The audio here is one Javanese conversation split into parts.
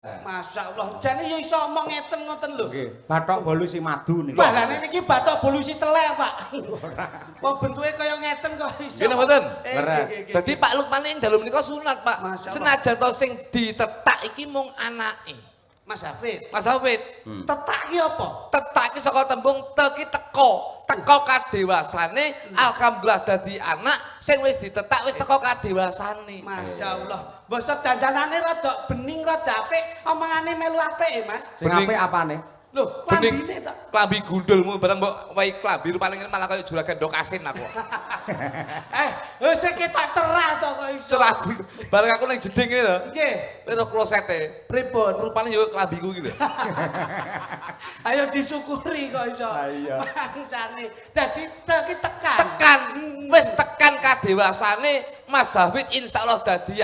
Masyaallah, jane yo iso omong ngeten ngoten lho. Nggih, bathok bolu si madu niku. Wah, lah niki bathok bolu si telek, Pak. Kok bentuke kaya ngeten kok iso. Nggih mboten? Dadi Pak Lukman ing dalu menika sunat, Pak. Senajan to sing ditetak iki mung anake. Mas Hafid. Mas Hafid. Tetak ki apa? Tetak ki saka tembung teki teko. Teko kadewasane alhamdulillah dadi anak sing wis ditetak wis teko kadewasane. Masyaallah. Basa dandanane rada bening rada apik, omongane melu apik Mas. Sing apik apane? Lho, klambine to. Klambi gundulmu bareng mbok wae klambi rupane malah kaya juragan ndok asin aku. Sing ketok cerah to kok iso. Cerah bareng aku ning jeding iki lho. Nggih. Wis klosete. Pripun? Rupane yo klambiku iki lho. Ayo disyukuri kok iso. Ha iya. Bangsane. Dadi tekan. Tekan wis tekan kadewasane Mas Hafid insyaallah dadi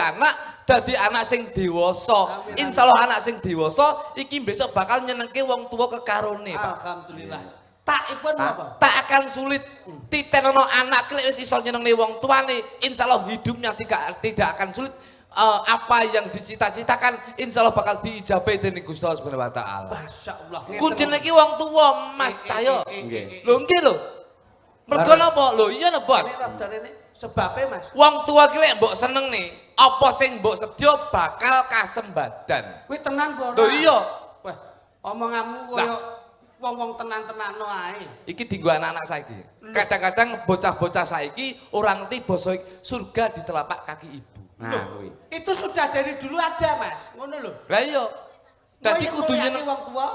anak sing dewasa. Insyaallah anak sing dewasa iki besok bakal nyenengke wong tuwa kekarone, Pak. Alhamdulillah. Takipun apa? Tak akan sulit titenono anak lek wis iso nyenengne wong tuane, insyaallah hidupnya tidak akan sulit. Apa yang dicita-citakan insyaallah bakal diijabahi dening Gusti Allah Subhanahu wa taala. Masyaallah. Kuncine iki wong tuwa, Mas saya. Nggih. Lho nggih lho. Mergo napa? Lho iya lho, Bos. Sebabe Mas. Wong tua ki lek mbok seneng nih, apa sing mbok sedya bakal kasembadan. Kuwi tenan apa ora? Lho iya. Wah, omonganmu koyo wong-wong tenan-tenano ae. Iki dienggo anak-anak saiki. Kadang-kadang bocah-bocah saiki orang ngerti basa surga di telapak kaki ibu. Nah, kuwi. Itu sudah dari dulu ada, Mas. Ngono lho. Lah iya. Dadi kudu nyeneng wong tua.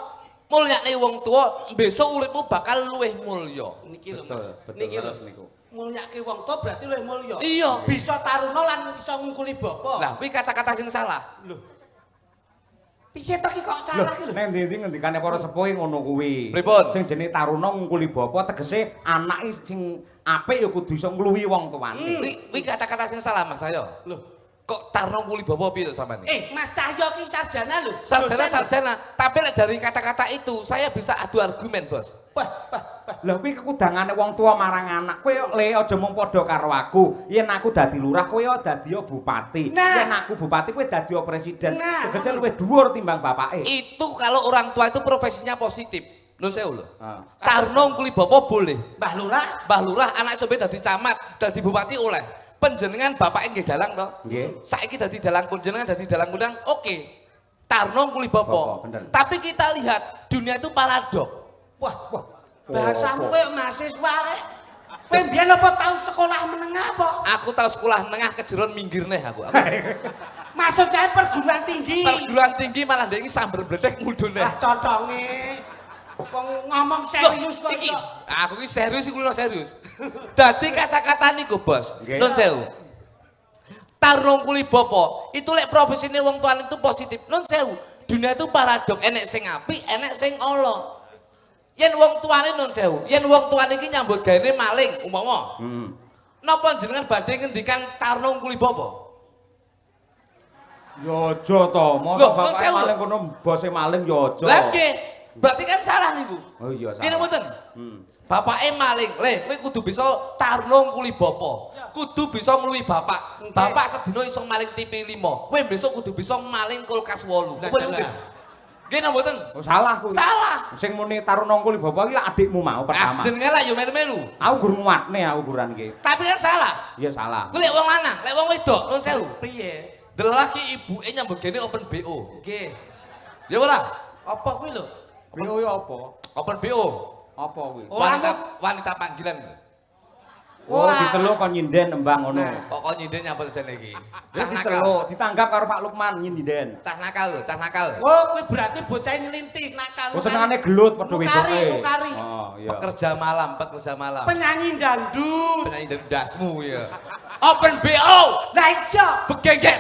mulyane wong tua, besok uripmu bakal luwih mulya. Niki lho, Betul, Mas. betul Niki lho. terus niku. Mulyake wong tua berarti luwih mulya. Iya. Bisa taruna lan iso ngungkuli bapa. Lah kuwi kata-kata sing salah. Lho. Piye to ki kok salah ki lho? Nek ndi-ndi ngendikane para sepuh ngono kuwi. Pripun? Sing jenenge taruna ngungkuli bapa tegese anake sing apik ya kudu iso ngluwi wong tuane. Kuwi kata-kata sing salah Mas saya. Lho. Kok tarno kuli bapak piye to sampean? Mas Cahyo ki sarjana lho. Sarjana, tapi lek dari kata-kata itu saya bisa adu argumen, Bos. Wah. Lah kuwi kekudangane wong tua marang anak. Kowe le aja mung padha karo aku. Yen aku dadi lurah, kowe dadi bupati. Yen aku bupati, kowe dadi presiden. Tegese luwih dhuwur timbang bapake. Itu kalau orang tua itu profesinya positif. Nun sewu lho. Tarno Tarno kuli bapak boleh. Mbah Lurah, Mbah Lurah anak sampe dadi camat, dadi bupati oleh. Penjenengan bapake nggih dalang to? Nggih. Saiki dadi dalang penjenengan dadi dalang kundang, oke. Tarno kuli bapak. Bener. Tapi kita lihat dunia itu paradok. wah, bahasamu koyo mahasiswa rek. Kowe mbiyen apa tau sekolah menengah apa? Aku tahu sekolah menengah kejeron minggir neh aku. Maksud saya perguruan tinggi. Perguruan tinggi malah ndek iki sambar bledek mudune. Ah coconge. Wong ngomong serius kok Iki, iso. aku iki serius iku lho serius. Dadi kata-kata niku, Bos. Nggih. Nun sewu. Tarung kuli bapa, itu lek profesine wong tuan itu positif. Nun sewu. Dunia itu paradok, enek sing apik, enek sing ala. Yen wong tuane nun sewu, yen wong tuane iki nyambut gawe maling umpama. Napa jenengan badhe ngendikan tarung kuli bapa? Ya aja to, mosok Loh, bapake sewu. maling kono bose maling ya aja. Lah nggih, berarti kan salah niku. Oh iya salah. Gini mboten. Bapake maling, le kowe kudu bisa tarung kuli bapa. Kudu bisa ngluwi bapak. Bapak sedina iso maling TV 5. Kowe besok kudu bisa maling kulkas 8. Apa mungkin? Gini mboten. Oh salah kuwi. Salah. Sing muni taruna kuli bapa iki adikmu mau pertama. Jenenge lah yo melu-melu. Aku gur nguatne aku ukuran iki. Tapi kan salah. Iya salah. Kuwi lek wong lanang, lek wong wedok, nun sewu. Piye? Delah ki ibuke nyambut gene open BO. Nggih. Ya ora? Apa kuwi lho? BO ya apa? Open BO. Apa kuwi? Wanita panggilan. Oh, diceluk kon nyinden nembang ngono. Kok nyinden nyambut jene iki. Ya Cah nakal. diceluk, ditanggap karo Pak Lukman nyinden. Cah nakal lho, cah nakal. Oh, kuwi berarti bocah ngelintis nakal. Oh senengane gelut padha wedoke. Mukari. Oh iya. Pekerja malam. Penyanyi dangdut. Penyanyi dari dasmu ya. Open BO. Lah iya. Begenggek.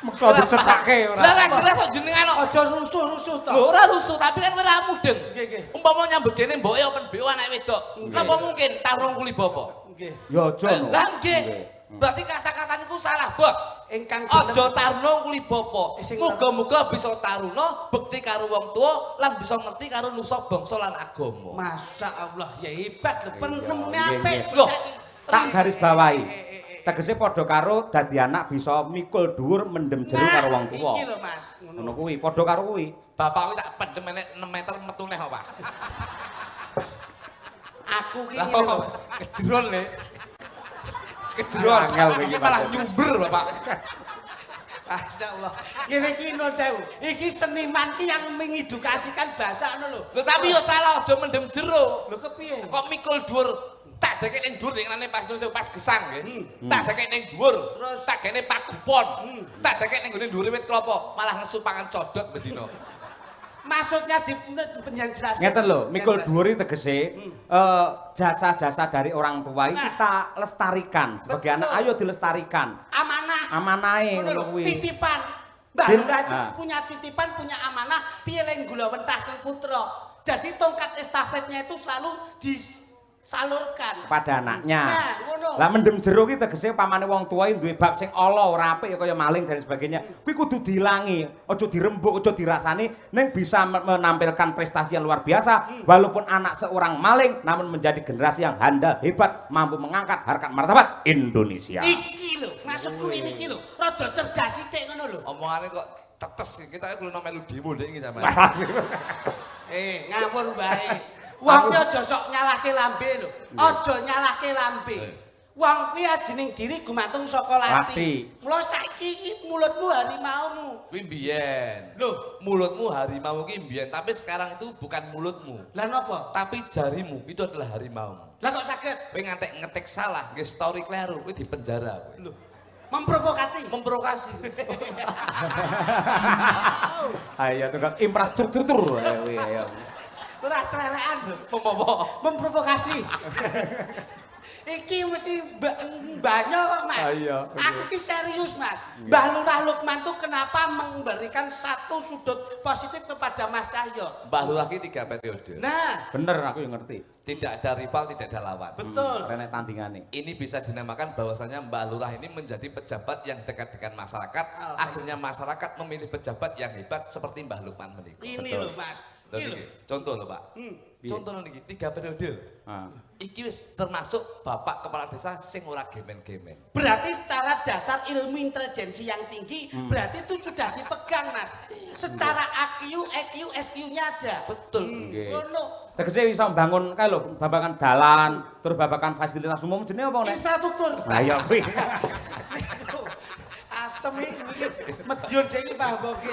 Meksa dicethake ora. Lah ra jelas kok jenengan kok. Aja rusuh-rusuh to. Lho ora rusuh tapi kan ora mudeng. Nggih. Umpama nyambut dene mboke open BO anak wedok. Napa mungkin tarung kuli bapa? Nggih. Ya aja no. Lah nggih. Berarti kata-kata niku salah, Bos. Ingkang Aja tarung kuli bapa. Muga-muga bisa taruna bekti karo wong tuwa lan bisa ngerti karo nusa bangsa lan agama. Masya Allah, ya hebat lho, penemune Nggih, apik. nggih. Loh, tak garis bawahi. tegese padha karo dadi anak bisa mikul dhuwur mendem jero karo wong tuwa. Iki lho Mas, Ngono kuwi, padha karo kuwi. Bapak kuwi tak pendem enek 6 meter metu neh apa? Aku ki ngene lho. Kejeron le. Kejeron. Angel kowe iki, Iki malah Pak. nyumber Bapak. Masyaallah. Ngene iki nun sewu. Iki seniman ki yang mengedukasikan bahasa ngono lho. Lho tapi yo salah aja mendem jero. Lho kepiye? Kok mikul dhuwur tak dekek ning dhuwur ning pas pas gesang nggih. Tak dekek ning dhuwur, terus tak gene pagupon. Tak dekek ning gone dhuwure wit klopo, malah ngesu pangan codot bendina. Maksudnya di penjelasan jelaskan. Ngeten lho, mikul dhuwur iki tegese jasa-jasa dari orang tua iki kita lestarikan sebagai Betul. anak, ayo dilestarikan. Amanah. Amanahe Ngono lho, ngono kuwi. titipan. Mbah Din- Lurah itu Ah. punya titipan, punya amanah, piye leng gula wentah putra. Jadi tongkat estafetnya itu selalu disalurkan Pada anaknya. Nah, ngono. Lah mendem jero ki tegese pamane wong tua duwe bab sing ala ora apik ya kaya maling dan sebagainya. Kuwi kudu diilangi, aja dirembuk, aja dirasani, ning bisa menampilkan prestasi yang luar biasa walaupun anak seorang maling namun menjadi generasi yang handal, hebat, mampu mengangkat harkat martabat Indonesia. Iki lho, maksudku ini iki lho, rada cerdas sithik ngono lho. Omongane kok tetes kita kuwi kulo melu demo ndek iki sampean. Ngawur bae. Wong ki aja sok nyalahke lambe lho. Aja nyalahke lambe. Wong kuwi ajening diri gumantung saka lati. Lati. Mula saiki iki mulutmu harimaumu. Kuwi mbiyen. Loh, Mulutmu harimau ki mbiyen, tapi sekarang itu bukan mulutmu, lah napa? tapi jarimu itu adalah harimaumu. Lah kok saged? Kowe ngantek ngetik salah, nggih story kleru, kowe dipenjara kowe. Loh, memprovokasi. Memprovokasi. Ayo tukang infrastruktur ayo. Ora celelekan lho. Memprovokasi. Iki mesti banyak kok Mas. Iya, oke. Aku ki serius Mas. Mbah Lurah Lukman tuh kenapa memberikan satu sudut positif kepada Mas Cahyo? Mbah Lurah ki 3 periode. Nah, Bener aku yang ngerti. Tidak ada rival, tidak ada lawan. betul. Renek tandingane. Ini bisa dinamakan bahwasanya Mbah Lurah ini menjadi pejabat yang dekat dengan masyarakat. Akhirnya masyarakat memilih pejabat yang hebat seperti Mbah Lukman menika. Ini Betul. loh Mas. Lho Iki lho. niki, contoh lho Pak. Contoh niki 3 periode. Ah. Iki wis termasuk bapak kepala desa sing ora gemen-gemen. Berarti secara dasar ilmu intelijensi yang tinggi, berarti itu sudah dipegang Mas. Secara IQ, EQ, SQ-nya ada. Betul. Nggih. Ngono. Tegese bisa membangun kae lho, babakan dalan, terus babakan fasilitas umum jenenge apa nek? Infrastruktur. Nah ya kuwi. Asem iki Medyon dhewe Pak Bogi.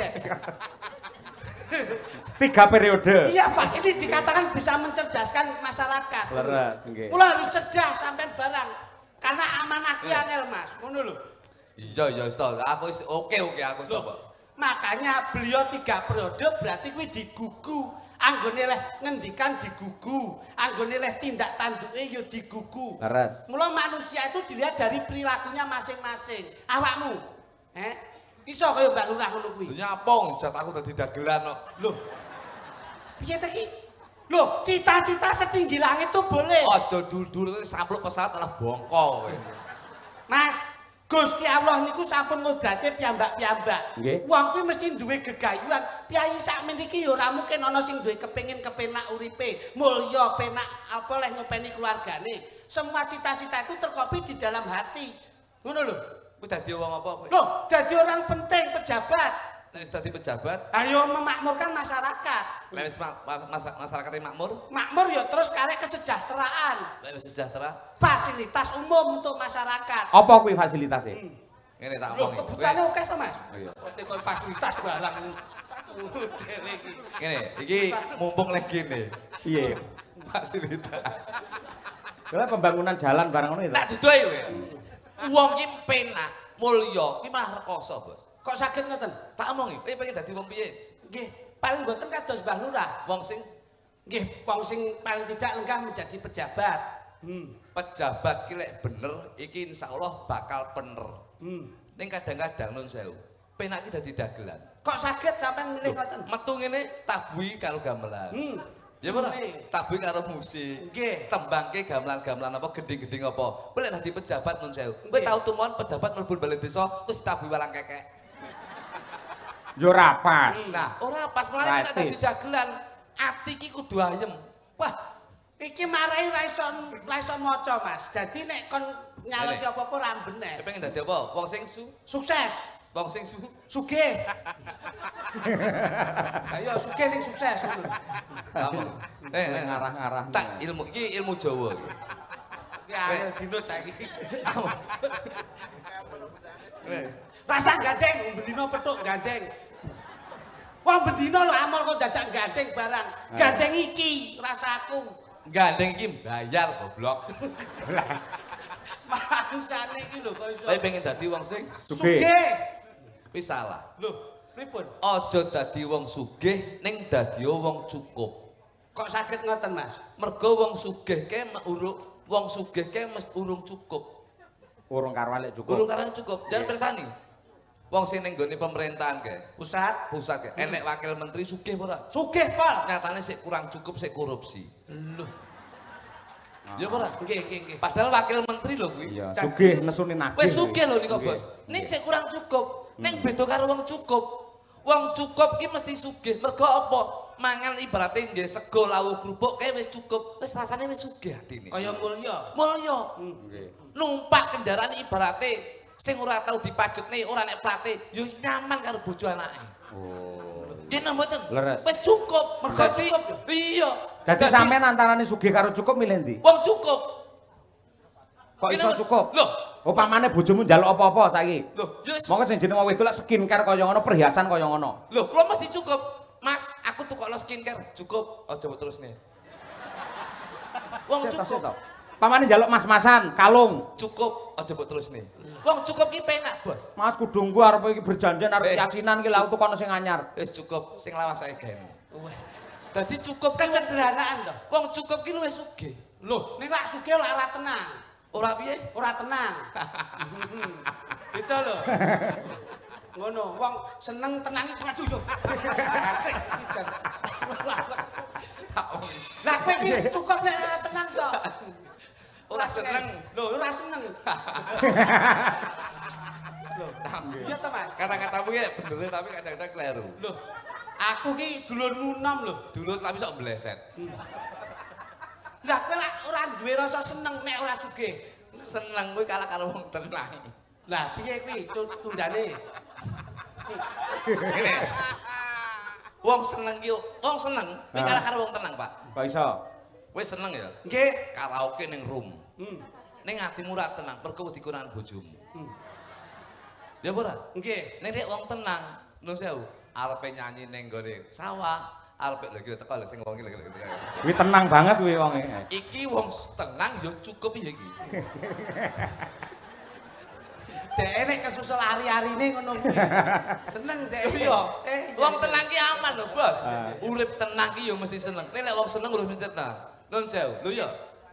3 periode. Iya Pak, ini dikatakan bisa mencerdaskan masyarakat. Leres nggih. Mula harus cerdas sampean barang. Karena amanah ki angel Mas, ngono lho. Iya stop. Aku wis oke aku stop. Makanya beliau 3 periode berarti kuwi digugu. Anggone leh ngendikan digugu, anggone leh tindak tanduke ya digugu. Leres. Mula manusia itu dilihat dari perilakunya masing-masing. Awakmu, iso kaya Mbak Lurah ngono kuwi. Nyapong jat aku dadi dagelan kok. Loh. Piye ta iki? Loh, cita-cita setinggi langit tuh boleh. Aja dur-dur sampluk pesawat malah bongko kowe. Mas, Gusti Allah niku sampun ngodrate piyambak-piyambak. Nggih. Wong kuwi mesti duwe gegayuhan. Piyayi sakmeniki ya ora mungkin ana sing duwe kepengin kepenak uripe, mulya, penak apa leh ngopeni keluargane. Semua cita-cita itu terkopi di dalam hati. Ngono lho. Kowe dadi wong apa kowe? Loh, jadi orang penting pejabat. Nek wis dadi pejabat, Ayo memakmurkan masyarakat. nek wis masyarakat makmur, Makmur ya terus karek kesejahteraan. nek wis sejahtera, Fasilitas umum untuk masyarakat. Apa kuwi fasilitasnya? ngene tak Loh, omongi. kebutuhannya oke to, Mas? Iya. Kok fasilitas barang. Dhewe iki. Ngene, iki mumpung lek kene. Iya. Fasilitas. Kalau pembangunan jalan barang ngono itu. Tak dudohi kowe. Wong ki penak, mulya, ki malah rekoso, Bos. Kok saged ngoten? Tak omongi, kowe pengen dadi wong piye? Nggih, paling mboten kados Mbah Lurah. Wong sing Nggih, wong sing paling tidak lenggah menjadi pejabat. pejabat ki lek bener, iki insyaallah bakal bener. Ning kadang-kadang nun sewu, penak ki dadi dagelan. Kok saged sampean milih ngoten? Metu ngene tabuhi karo gamelan. Ya ora, tabuhi karo musik. Nggih. Tembangke gamelan-gamelan apa gedhe-gedhe apa. Kowe lek dadi pejabat nun sewu. Kowe tau tumon pejabat mlebu balai desa terus tabuhi walang kekek. Yo ora pas. Nah, ora pas malah nek dadi Praktis. dagelan, ati ki kudu ayem. Wah, iki marai ra iso maca, Mas. Dadi nek kon nyalon apa-apa ra bener. Pengen dadi apa? Wong sing Sukses. Wong sing Sugih. Ayo sugih ning sukses. Kamu. Ngarah-ngarah. Tak ilmu iki ilmu Jawa. Iki angel dino saiki. Rasa gandeng, bendino petuk gandeng. Wong bendino lho amal kok dadak gandeng barang. Gandeng iki rasaku. Gandeng iki bayar goblok. Mangsane iki lho kok iso. Tapi pengen dadi wong sing sugih. Wis salah. Lho, pripun? Aja dadi wong sugih ning dadi wong cukup. Kok saged ngoten, Mas? Mergo wong sugih ke mesti urung cukup. Urung karo alek cukup. Urung karo cukup. Jangan pirsani. Wong sing ning nggone pemerintahan ke, pusat ke. Enek wakil menteri sugih ora? Sugih, Pol. Nyatane sik kurang cukup, sik korupsi. Lho. Ya ora? Nggih. Padahal wakil menteri lho kuwi. Iya, sugih nesune nagih. Wis sugih lho niku, Bos. Ning sik kurang cukup. Ning beda karo wong cukup. Wong cukup ki mesti sugih. Mergo apa? Mangan ibarate nggih sego lawuh krupuk kae wis cukup. Wis rasane wis sugih atine. Kaya mulya. Mulya. Nggih. Numpak kendaraan ibarate sing ora tau dipajutne, ora nek plate, ya wis nyaman karo bojo anake. Oh. Nggih mboten. Leres. Wis cukup. Mergo cukup. Iya. Dadi sampean antarane sugih karo cukup milih ndi? Wong cukup. Kok iso cukup? Lho, Upamane bojomu njaluk apa-apa saiki. lho, ya wis. Monggo sing jeneng wong wedok lek skincare kaya ngono, perhiasan kaya ngono. Lho, kula mesti cukup. Mas, aku tukokno skincare, cukup. Aja mbok terusne. Wong cukup. Pamane njaluk mas-masan, kalung. Cukup, aja mbok terusne. Wong cukup ki penak, Bos. Mas kudu nggo arep iki berjanjian arep keyakinan iki lha tukokno sing anyar. Wis cukup, sing lawas sae gawe. Dadi cukup Kesederhanaan to. Wong cukup ki luwih sugih. Lho, ning lak sugih lak ora tenang. Ora piye? Ora tenang. Itu lho. Ngono, wong seneng tenangi maju yo. Lah kowe iki cukup nek ora tenang to. Ora seneng. Lho, ora seneng. Lho, iya to, Mas. Kata-katamu ya bener tapi kadang-kadang kleru. Lho, aku ki dulurmu nom lho. Dulu tapi sok bleset. Lah kowe lak ora duwe rasa seneng nek ora sugih. Seneng kuwi kalah karo wong tenang. Lah piye kuwi tundane? Ngene. Wong seneng ki wong seneng kuwi kalah karo wong tenang, Pak. Kok iso? Wis seneng ya. Nggih. Karaoke ning room. Ning atimu ora tenang, mergo wedi kurangan bojomu. Ya ora? Nggih. Nek wong tenang, nun sewu, arepe nyanyi ning gone sawah, arepe lho iki teko lho sing wong iki lho. Kuwi tenang banget kuwi wonge. Iki wong tenang ya cukup ya iki. Dek nek kesusul ari-arine ngono kuwi. Seneng dek. Iya. Wong tenang ki aman lho, Bos. Urip tenang ki ya mesti seneng. Nek wong seneng urip mesti tenang. Nun sewu. Lho ya.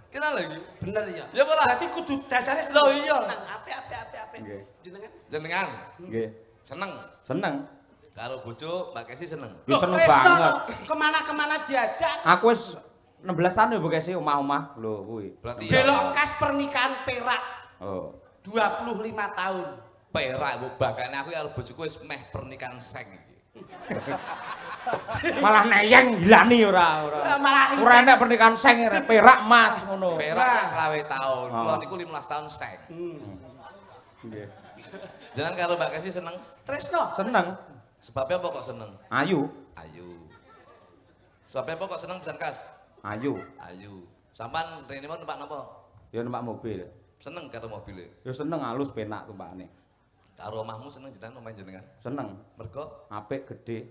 Kenal lagi? Bener ya. Ya ora? Berarti kudu dasare Lho iya. seneng. Apik. Nggih. Jenengan? Jenengan Nggih. seneng Seneng. karo bojo Mbak Kesi seneng. Wis seneng Tresno, banget. Kemana-kemana diajak. Aku wis 16 tahun ya Bukesi omah-omah lho kuwi. Berarti Delok kas pernikahan Perak Oh. 25 tahun. perak mbok bakane aku karo bojoku wis meh pernikahan seng iki. Malah neyeng gilani ora. Malah Ora enek pernikahan seng perak emas ngono. Perak wis 20 tahun. Kula niku 15 tahun seng. Nggih. Jalan karo Mbak Kesi seneng. Tresno. Seneng. Sebabnya apa kok seneng? Ayu. Ayu. Sebabnya apa kok seneng pisan Kas? Ayu. Ayu. Sampan rene mau numpak napa? Ya numpak mobil. Seneng karo mobile. Ya seneng halus penak tumpakane. Karo omahmu seneng jenengan omahe jenengan. Seneng. Mergo Apik gede.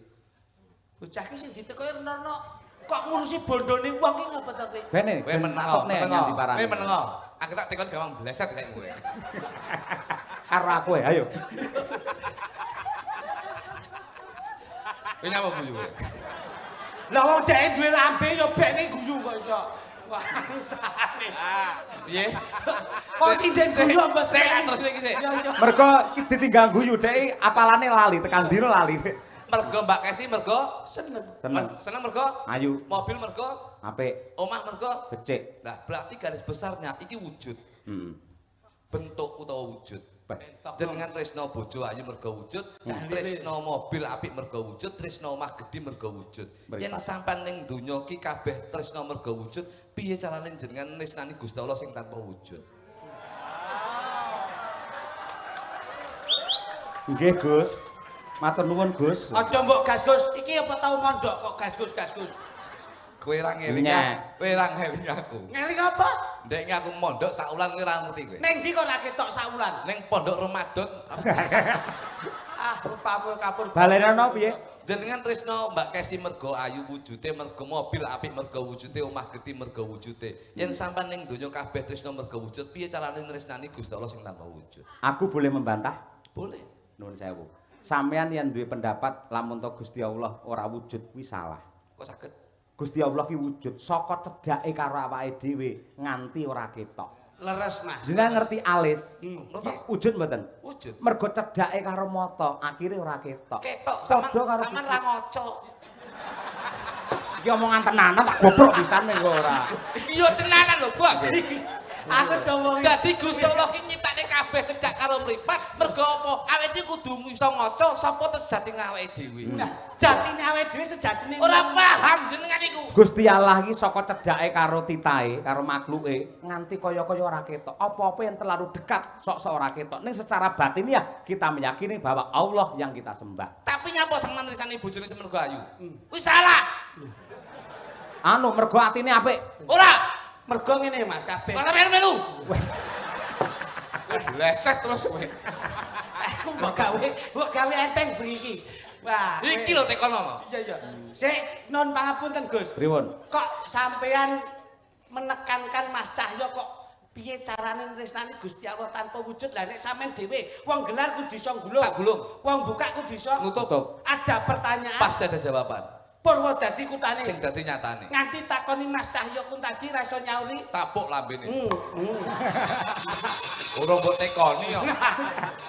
Bocah ki sing ditekoki Renono kok ngurusi bondone wong ki ngapa to kowe? Bene. kowe meneng. Kowe meneng. Aku tak tekon gawang bleset kayak kowe. Karo aku ayo. Kowe nyapa guyu kowe? Lah wong dhek duwe lambe ya bekne guyu kok iso. Wah, sane. Piye? Kok sinden guyu mbok sik terus iki sik. Mergo ditinggal guyu dhek apalane lali tekan dino lali. Mergo Mbak Kesi mergo Seneng. Seneng. seneng mergo Ayu. mobil mergo Apik. omah mergo. Becik. Nah, berarti garis besarnya iki wujud. Bentuk utawa wujud. Jenengan tresno bojo ayu mergo wujud, tresno mobil apik mergo wujud, tresno omah gedhi mergo wujud. Yen sampean ning donya ki kabeh tresno mergo wujud, piye carane jenengan nisnani Gusti Allah sing tanpa wujud? Nggih, Gus. Matur nuwun, Gus. Aja mbok gas Gus, iki apa tau mondok kok gas Gus. Kowe ra ngeling aku. Kowe ra ngeling aku. Ngeling apa? Ndek aku mondok sak wulan kowe ra ngerti kowe. Ning ndi kok ra ketok sak wulan? Ning pondok Ramadan. Rupamu kapur. Balerana piye? Jenengan tresno Mbak Kesi mergo ayu wujude, mergo mobil apik mergo wujude, omah gedhe mergo wujude. Yen sampean ning donya kabeh tresno mergo wujud, piye carane nresnani Gusti Allah sing tanpa wujud? Aku boleh membantah? Boleh. Nuwun sewu. Sampeyan yen duwe pendapat lamun to Gusti Allah ora wujud kuwi salah. Kok saged? Gusti Allah ki wujud saka cedhake karo awake dhewe nganti ora ketok. Leres Mas. Jenengan ngerti alis? Ngertos. Wujud mboten? Wujud. Mergo cedhake karo mata, akhire ora ketok. Ketok Padha karo sampean ra ngoco. Iki omongan tenanan tak gobrok pisan ning ora. Iki yo tenanan lho, Bos. Aku ngomong Dadi Gusti Allah ki nyiptake kabeh cedhak karo mripat, mergo apa? Awake dhewe kudu iso ngaca sapa tes jatine awake dhewe. nah, jatine awake dhewe sejatine Ora paham jenengan iku. Gusti Allah iki saka cedhake karo titahe, karo makluke nganti kaya-kaya ora ketok. Apa-apa yang terlalu dekat sok-sok ora ketok. Ning secara batin ya kita meyakini bahwa Allah yang kita sembah. Tapi nyapa sing manisane bojone semergo ayu? Wis salah. Anu mergo atine apik. Ora. mergo ngene Mas kabeh. Ora melu-melu. Leset terus kowe. Aku mbok gawe enteng bengi iki. Wah. Iki lho tekono. Iya. Sik non pangapunten Gus. Pripun? Kok sampean menekankan Mas Cahyo kok piye carane tresnani Gusti Allah tanpa wujud lah nek sampean dhewe wong gelar kudu iso nggulung. Tak gulung. Wong buka kudu iso Nutup. Ada pertanyaan. Pasti ada jawaban. Purwodadi kutane. Sing dadi nyatane. Nganti takoni Mas Cahyo kun tadi ra iso nyauri. Tapuk lambene. Ora mbok tekoni kok.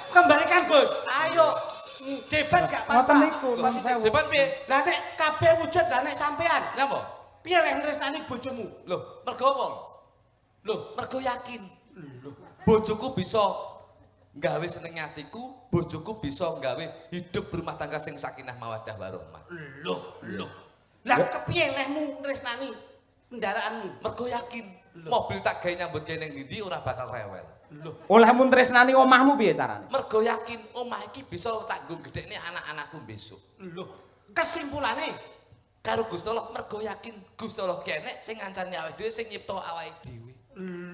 Kembalikan Gus. Ayo. Debat gak pas. Ngoten niku, nuwun sewu. Depan piye? Lah nek kabeh wujud lah nek sampean. Nyapa? Piye lek tresnani bojomu? Loh, mergo apa? Loh, mergo yakin. Bojoku bisa gawe seneng atiku, bojoku bisa gawe hidup berumah tangga sing sakinah mawaddah warahmah. Loh. Lah kepiye lehmu tresnani kendaraanmu? Mergo yakin. Mobil tak gawe nyambut gawe ning ndi ora bakal rewel. Olehmu tresnani omahmu piye carane? Mergo yakin omah iki bisa tak nggo gedhekne anak-anakku besok. Loh, kesimpulane Karo Gusti Allah mergo yakin Gusti Allah kenek sing ngancani awake dhewe sing nyipta awake dhewe.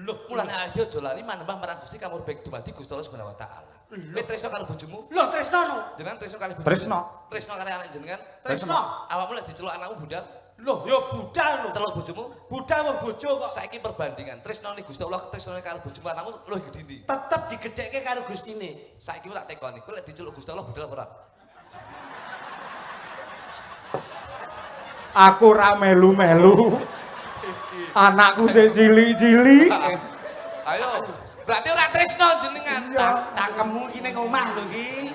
loh, Mulane awake dhewe aja lali manembah marang Gusti kamur baik dumadi Gusti Allah Subhanahu wa taala. Kowe tresno karo bojomu? loh tresno no. Jenengan tresno kali bojomu? Tresno. Tresno karo anak jenengan? Tresno. Awakmu lek diceluk anakmu budal? Loh, ya budal lho. Celuk bojomu? Budal wong bojo kok Saiki perbandingan tresnone Gusti Allah tresnone karo bojomu anakmu luwih gedhe ndi? tetep digedhekke karo Gustine. Saiki tak tekoni, kowe lek diceluk Gusti Allah budal apa ora? Aku ra melu-melu. Anakku sing cilik-cilik. Ayo, berarti ora tresno jenengan. Cangkemmu iki ning omah lho iki.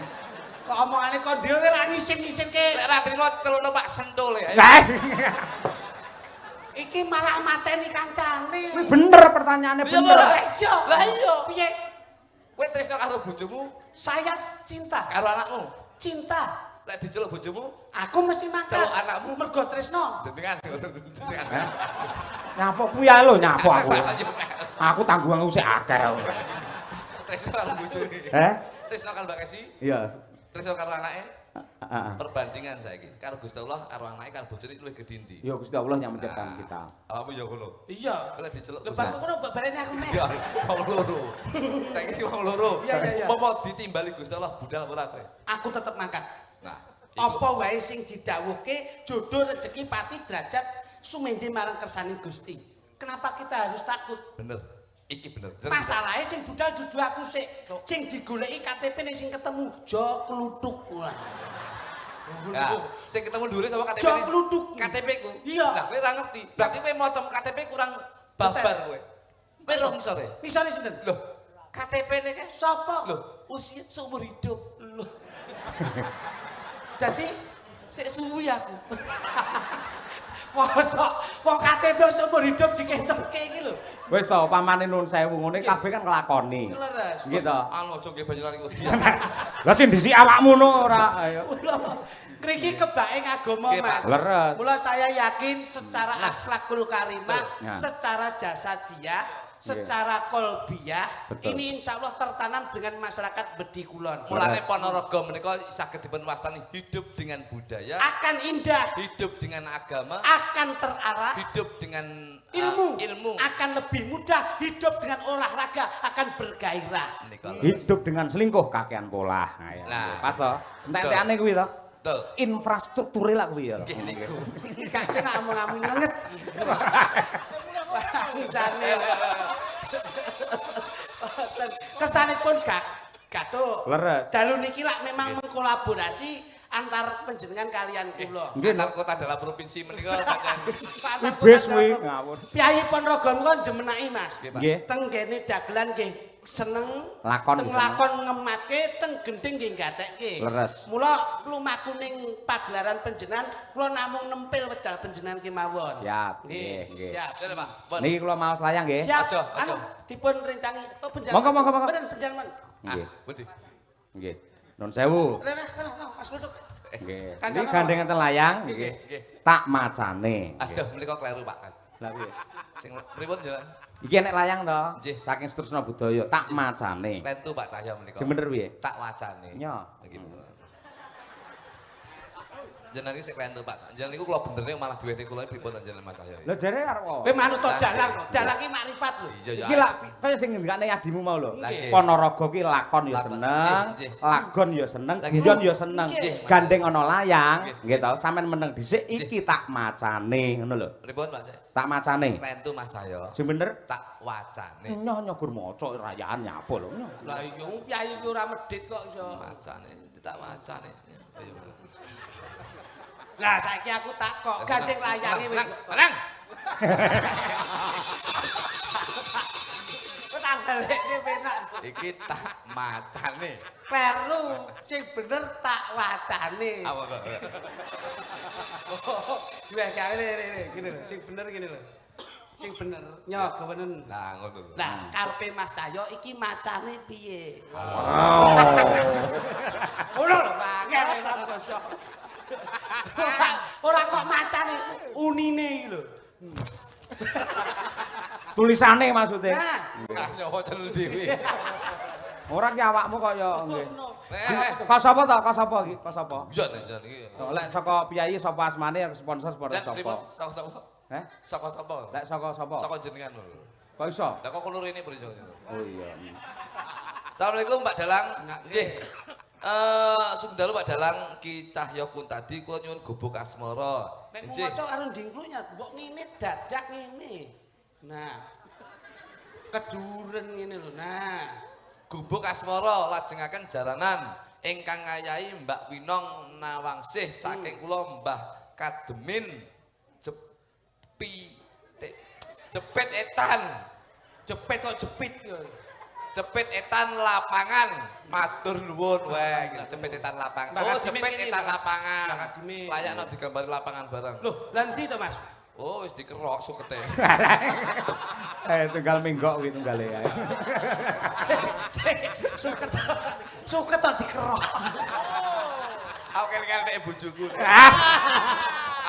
Kok omongane kok dhewe ra ngisin-ngisinke. Lek ra trimo celukno Pak Sentul ya. Iki malah mateni kancane. Kuwi bener pertanyaannya Iya, bener. Bro. Iya. Lah iya. Piye? Kowe tresno karo bojomu Saya cinta. karo anakmu. Cinta. Lek diceluk bojomu Aku mesti mangkat. Celuk anakmu. Mergo tresno. jenengan. Nyapa kuwi ya lho nyapa aku. Salah yo. Aku tanggunganku sik akeh. Tresno karo bojone. Tresno karo Mbak Kesi, Iya. tresno karo anake. Heeh. Perbandingan saiki karo Gusti Allah karo anake karo bojone luwih gedhe ndi? Ya Gusti Allah yang menciptakan kita. Awakmu ya ngono. Iya. Lek diceluk Lho bang ngono mbok baleni aku nek. Ya, wong loro. Saiki wong loro. Iya. Apa ditimbali Gusti Allah budal ora kowe? Aku tetep mangkat. Nah, Apa wae sing didhawuhke jodoh rezeki pati derajat sumende marang kersane Gusti. Kenapa kita harus takut? bener. Iki bener. Masalahnya sing budal dudu aku sik. Sing digoleki KTP ning sing ketemu jo kluthuk. Wah. Ya, sing ketemu dhuwure sama KTP. Jo kluthuk. KTP ku. Iya. Lah kowe ora ngerti. Berarti kowe maca KTP kurang babar kowe. Kowe ro ngisore. Misale sinten? Loh, KTP-ne ke Sapa? Loh, usia seumur hidup. Loh. Dadi Sik suwi aku. mosok wong KTP seumur hidup diketokke iki lho. Wis to, pamane nun sewu ngene kabeh kan nglakoni. Leres. Nggih to. Anu aja nggih banyu lali kok. Lah sing dhisik awakmu no ora ayo. Kriki kebake agama Nggih, Mas. Pak. Leres. Mula saya yakin secara akhlakul karimah, Nah. secara jasa dia, secara kolbiah Betul. ini insya Allah tertanam dengan masyarakat Bedi Kulon. Mulane Ponorogo menika saged dipun wastani hidup dengan budaya, Akan indah, hidup dengan agama, akan terarah, hidup dengan ilmu akan lebih mudah, hidup dengan olahraga akan bergairah. Menika lho. Hidup dengan selingkuh kakean pola. Nah, ya. Nah. Pas to. Entek-entekane kuwi to. Betul. Infrastrukture lah kuwi ya. Nggih niku. Gak kena ngomong-ngomong ngenget. Bangsane. Kesanipun gathuk. Leres. Dalu niki lak memang mengkolaborasi antar panjenengan kalian kula. Nggih, Antar kota dalam provinsi menika pancen Bis kuwi ngawur. Piyai Ponorogo niku jemenaki Mas. Nggih. Teng kene dagelan nggih seneng Lakon teng seneng. lakon ngematke teng gending nggih gatekke. Leres. Mula lumaku ning pagelaran panjenengan kula namung nempel wedal panjenengan kemawon. Siap. Nggih, nggih. siap, bener Pak. Pun. Niki kula maos layang nggih. Siap. Aja, Anu aja. dipun rencani panjenengan. Monggo. Bener panjenengan. Nggih. Budi. Nggih. Nun sewu. Rene, Mas Luduk. Nggih. Kancana Iki gandeng enten layang Nggih, nggih. nggih. Tak macane. Aduh, menika kleru Pak. Lah piye? Sing pripun jalan? Iki enek layang to. Nggih. Saking Setrusna Budaya, tak macane. Lentu Pak Cahyo menika. Sing bener piye? Tak wacane. Nya. Nggih. Jenengan iki sik lentu Pak. Jenengan niku kula benerne malah duwete kula pripun jenengan Mas Cahyo. Lah jare arep apa? Kowe manut to Lah, dalang. nggih. Dalang ki makrifat lho. Iya ya. Iki lak kaya sing ngendikane adimu mau lho. Nggih. Ponorogo ki lakon ya Lakon, seneng, nggih, nggih. lagon ya seneng, Nggih. guyon ya seneng. Nggih. Gandeng ana layang, Nggih. nggih to, sampean meneng dhisik iki tak macane ngono lho. Pripun Pak Cahyo? Tak macane. Lentu Mas Cahyo. Sing bener Tak wacane. nyoh gur maca rayaan nyapa lho. Lah iya wong piyai ki ora medhit kok iso. Wacane, tak wacane. Ayo. Lah saiki aku takok, gandeng layange wis. Tenang. Kok tanggalane penak. Iki tak macane. Perlu sing bener tak wacane. Apa kok? Wah, gini lho, sing bener gini lho. Sing bener, nyo gawenen. Lah ngono. Lah karepe Mas Cahyo iki macane piye? Ngono lho, angel ora basa. Ora kok macane unine iki lho. Tulisane maksudnya. Nah, Ah nyawa celul dhewe. Ora ki awakmu kaya nggih. Eh, Kok sapa to? Kok sapa iki? Kok sapa? iya jan iki. Lek saka piyai sapa asmane sponsor Jan pripun? sapa? Saka Heh? sapa? Lek saka sapa? Saka jenengan lho. Kok iso? Lah kok kulo rene pripun? Oh iya. Assalamualaikum Pak Dalang. Nggih. Sumdalu Pak Dalang Ki Cahyo Kuntadi kula nyuwun gubuk asmara. nek Nggih. maca karo ndingklunya mbok ngene dadak ngene. Nah. Keduren ngene lho. Nah. Gubuk asmara lajengaken jaranan ingkang ngayahi Mbak Winong Nawangsih saking kula Mbah Kademin Jepit etan. Jepit kok jepit yo. Jepit etan lapangan. Matur nuwun wae, jepit etan lapangan. Mbak Oh, Kadimin jepit ini, etan Mbak. lapangan. Mbak Kadimin. Layakno digambari lapangan bareng. Loh, lan ndi to, Mas? Oh, wis dikerok sukete. Tunggal minggok kuwi tunggale ae. Suket. Suket to dikerok. Aku kene-kene nek bojoku.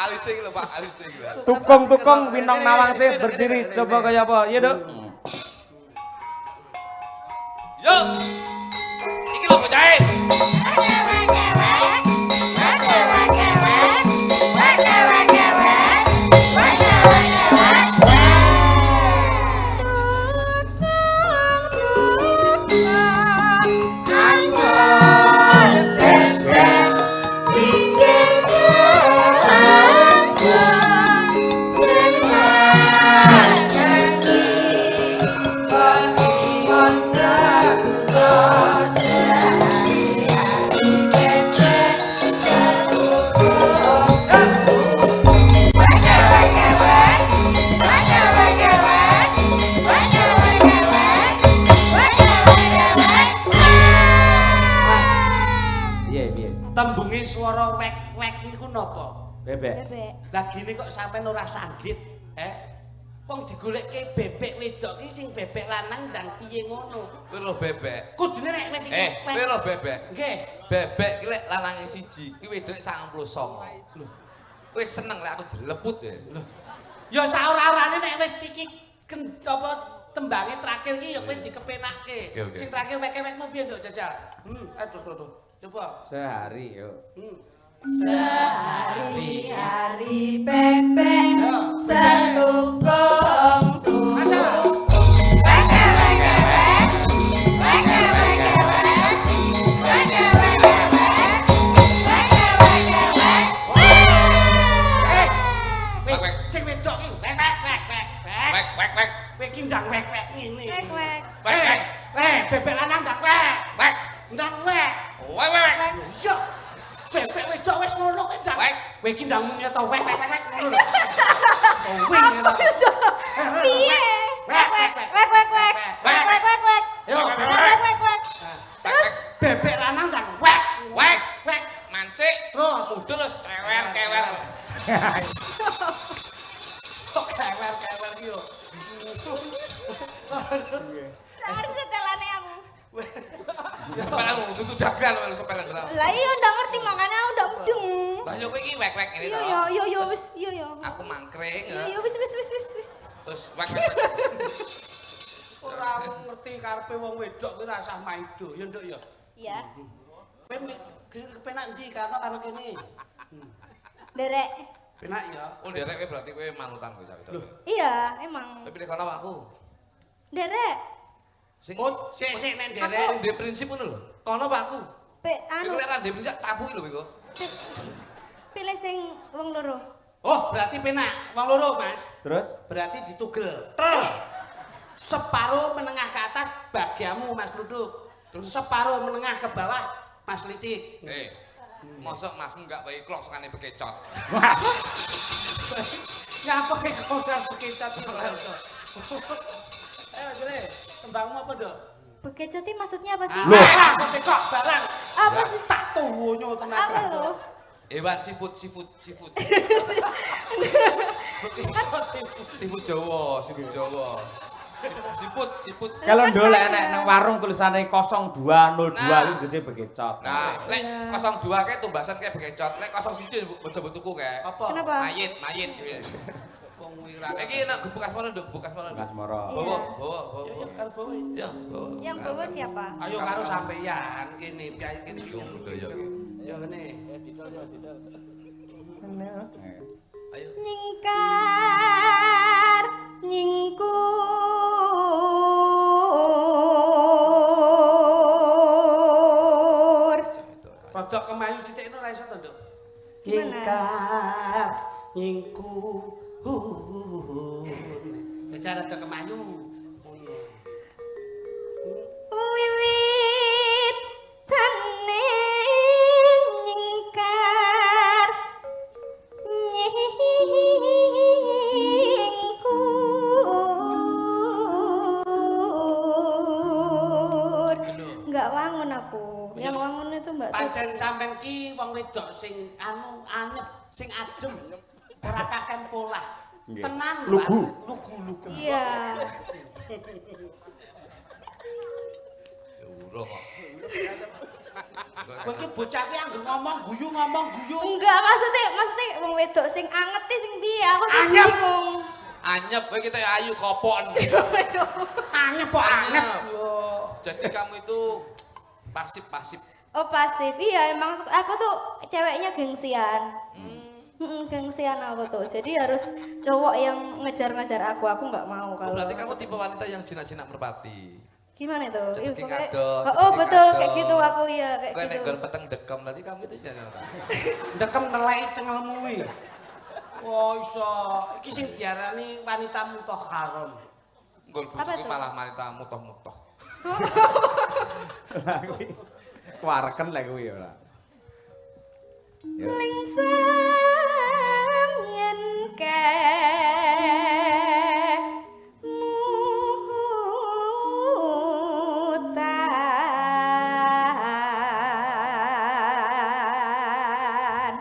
Alise iki lho Pak, alise iki lho. Tukung-tukung Winong Nawangsih berdiri coba kaya apa? Iya, Duk. Yo. Iki lho bocahe. Tembunge swara wek-wek niku napa? Bebek. Lah gini kok sampean ora sanggit, Wong digolekke bebek wedok ki sing bebek lanang ndang piye ngono? Kuwi lho bebek. Kudune nek wis Kuwi lho bebek. Nggih. Bebek ki lek lanange siji, ki wedoke 99. Wis seneng lek aku dileput ya. Ya saora-orane nek wis iki apa tembange terakhir iki ya kowe dikepenakke. Oke. Sing terakhir wek-wekmu piye nduk jajal? Aduh tuh. Coba. Sehari yo. Sehari-hari pepeng setukung tuh. Sing wedok iki wek. Kowe iki ndang wek ngene. Wek. Bebek lanang ndang wek. Ndang wek. Iya. Bebek wedok wis ngono kowe ndang. Kowe iki ndang muni to wek ngono lho. Apa itu? Piye? Wek. Yo, Wek. terus bebek lanang ndang wek. Mancik. Terus Udul wis kewer. kok kewer yo. Ngerti setelane aku. Sepelan kudu dagang lho sepelan ora. Lah iya ndak ngerti makanya aku ndak mudeng. Lah yo kowe iki wek ngene to. Iya wis iya. Aku mangkring Iya wis. terus wek. Ora aku ngerti karepe wong wedok kuwi ora usah maido, ya nduk ya. Iya. Kowe kepenak ndi karo kene? Derek. Penak ya. Oh derek kowe berarti kowe manutan kowe sak itu. Iya, emang. Tapi nek kono aku. Derek. Sing Sik nek sing nderek. ndek prinsip ngono lho. Kono Pak aku. Anu. Iku nek ra ndek prinsip tabuki lho kowe. Pilih sing wong loro. Oh, berarti penak wong loro, Mas. Terus Berarti ditugel. Trel. Separuh menengah ke atas bagiamu Mas Duduk. Terus separuh menengah ke bawah Mas Litik. Mosok Masmu enggak bae kloksane bekecot. Ngapa ke kosan bekecot iki? Ayo jere, tembangmu apa, Dok? Bekecot ini maksudnya apa sih? Kok tekok barang. Apa sih? Tak tuwonyo tenan. Apa lo? Hewan seafood. Seafood Jawa. Siput. kalau ndol enek nang warung tulisane 0202 iki gede bekecot. Nah, lek 02 kae tumbasan kae bekecot. Lek 01 coba tuku kae. Apa? Kenapa? Mayit. Wong wira. Iki nek gebekas mana nduk, bekas mana? Mas Moro. Bawa. Karo bawa. Ya, bawa. Yang bawa siapa? Ayo karo sampeyan kene piye kene iki. Yung budaya iki. Ya kene. Ayo. Nyingkar nyingkur. Rodok kemayu sithik ora iso to, Nduk? Gimana? Ingkar nyingku. Bicara rodok kemayu. Oh iya. Wiwit tane nyingkar nyingkur. Enggak wangun aku. Yang wangun itu Mbak Tut. Pancen sampean ki wong wedok sing anu anyep, sing adem. Ora kaken polah. Nggih. Tenang, Lugu. Lugu. Iya. Uroh kok. Kowe iki bocah ki anggere ngomong guyu. Enggak maksudnya wong wedok sing anget iki sing piye? Aku tuh Anyep. bingung. Anyep kowe kita ayu kopon. Anyep kok anyep. Jadi kamu itu pasif. Oh pasif, iya emang aku tuh ceweknya gengsian. Gengsian aku tuh, jadi harus cowok yang ngejar-ngejar aku nggak mau kalau. Berarti kamu tipe wanita yang jinak-jinak merpati. Gimana itu? Cedeking Pokoknya- adol, Oh cedeking betul adol. kayak gitu aku ya kayak Kowe nek gitu. nggon peteng dekem berarti kamu itu siapa? Ndekem neleki cengelmu kuwi. Oh iso. Iki sing diarani wanita mutahharon. Nggon Apa bojoku tuh? malah wanita mutoh-mutoh. Lah kuwi kuareken lek kuwi ora. Ya. Lingsam yen kemutan.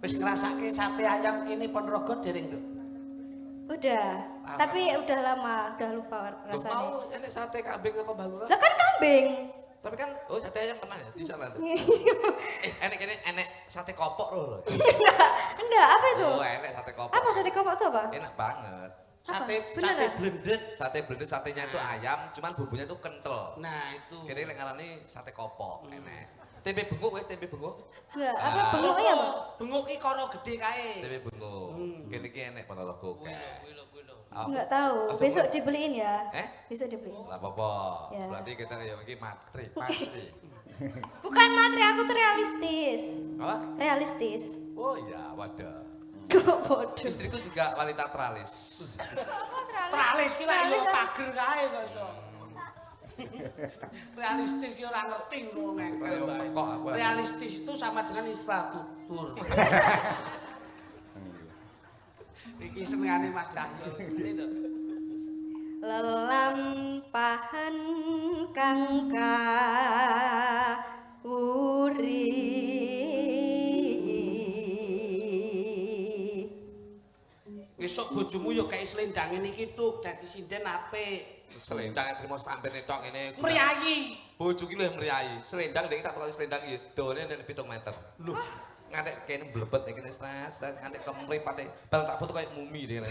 Wis ngrasake sate ayam kene Ponorogo dereng, Nduk? Udah, tapi udah lama, udah lupa Loh, rasanya. mau ini sate kambing kok Balura? Lah kan kambing. Tapi kan sate ayam teman ya di sana tuh. enek sate kopok loh. Enggak, apa itu? Oh, enek sate kopok. Apa sate kopok itu apa? Enak banget. Sate blended. Sate blended satenya itu ayam, cuman bumbunya itu kental. Nah, itu. Kene lek ngarani sate kopok enek. Tempe benguk wis tempe benguk. Enggak, apa bengok ya, Bang? Benguk ki kono gede kae. Tempe benguk. Kene iki enek Ponorogo. Enggak tahu. Besok dibeliin ya. Besok dibeliin. Lah apa-apa. Ya. Berarti kita ya iki matri. Bukan materi, aku tuh realistis. Apa? Realistis. Oh iya, wadah. Kok bodoh. Istriku juga wanita teralis. Tralis ki lek yo pager kae kok iso. Realistis ki ora ngerti ngono nengkel wae. Realistis itu sama dengan infrastruktur. Iki senengane Mas Cahyo. Lelampahan kang uri Besok bojomu yo kayak selendang ini gitu, dadi sinden apik. Selendang trimo sampe netok ngene. Mriyayi. Bojo ki lho mriyayi. Selendang nek tak tukang selendang iki dawane nek 7 meter. Lho, ngantek kene blebet kene stres, ngantek kemripate. Bareng tak foto kayak mumi dene.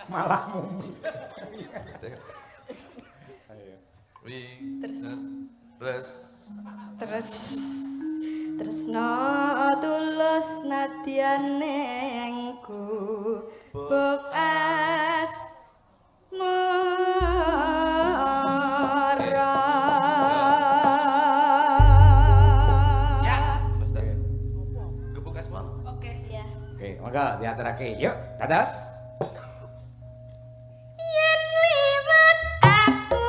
Malah mumi. Ayo. Terus Tresno tulus nadyan nengku bekas mara. Ya, wis ta. Gebuk es mon. oke. Ya. Oke, monggo diaturake. Yuk, dados. Yen liwat aku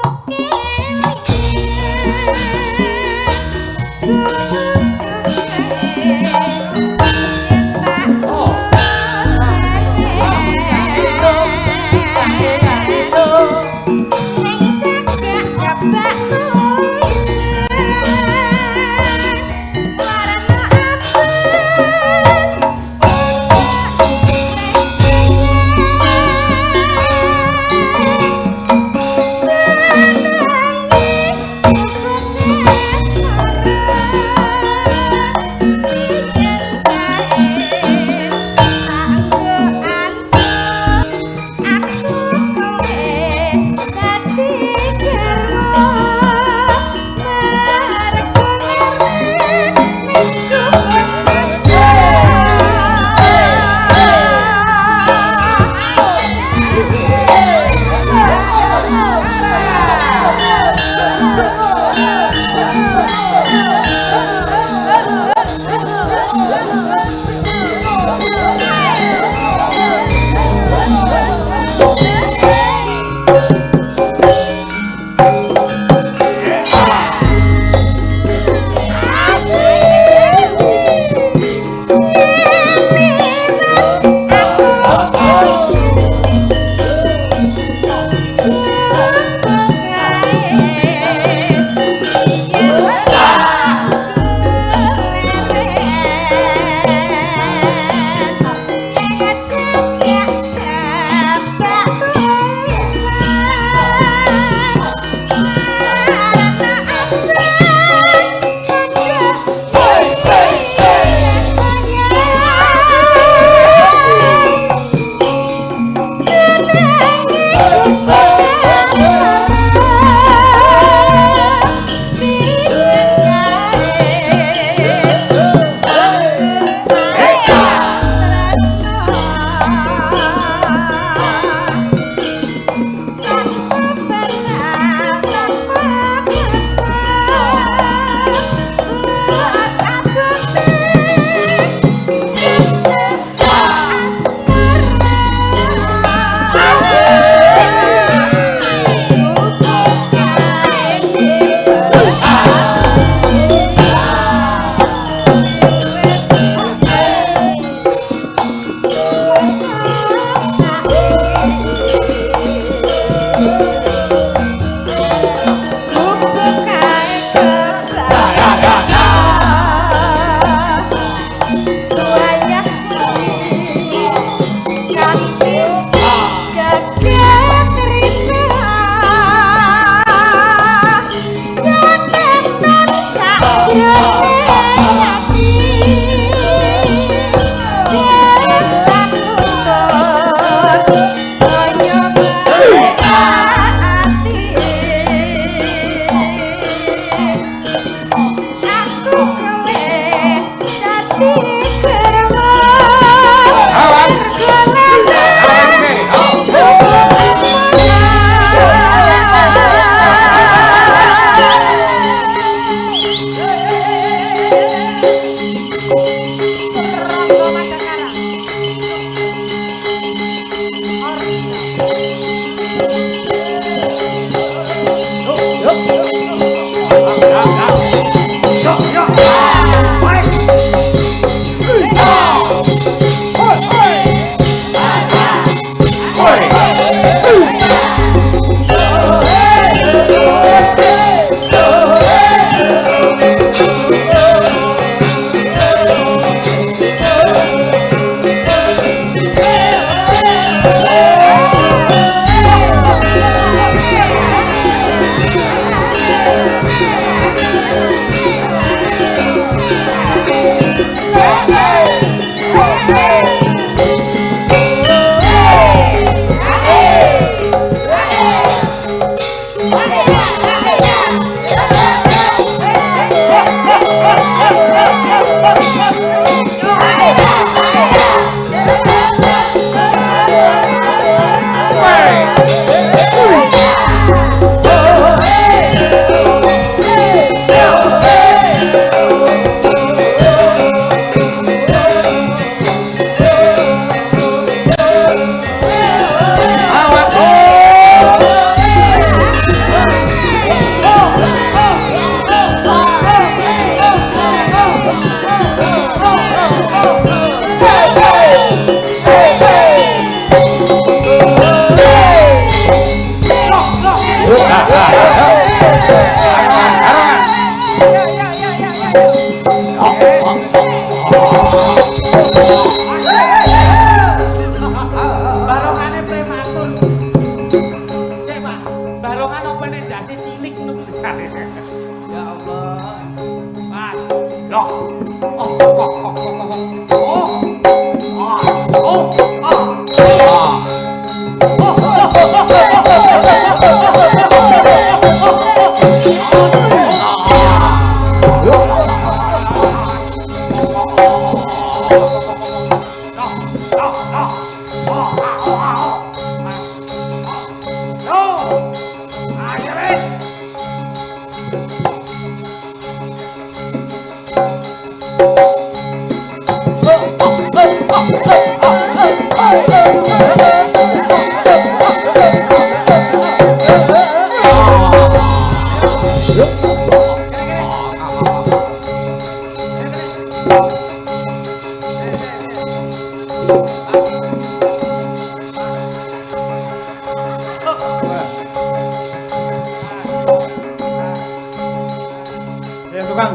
Tukang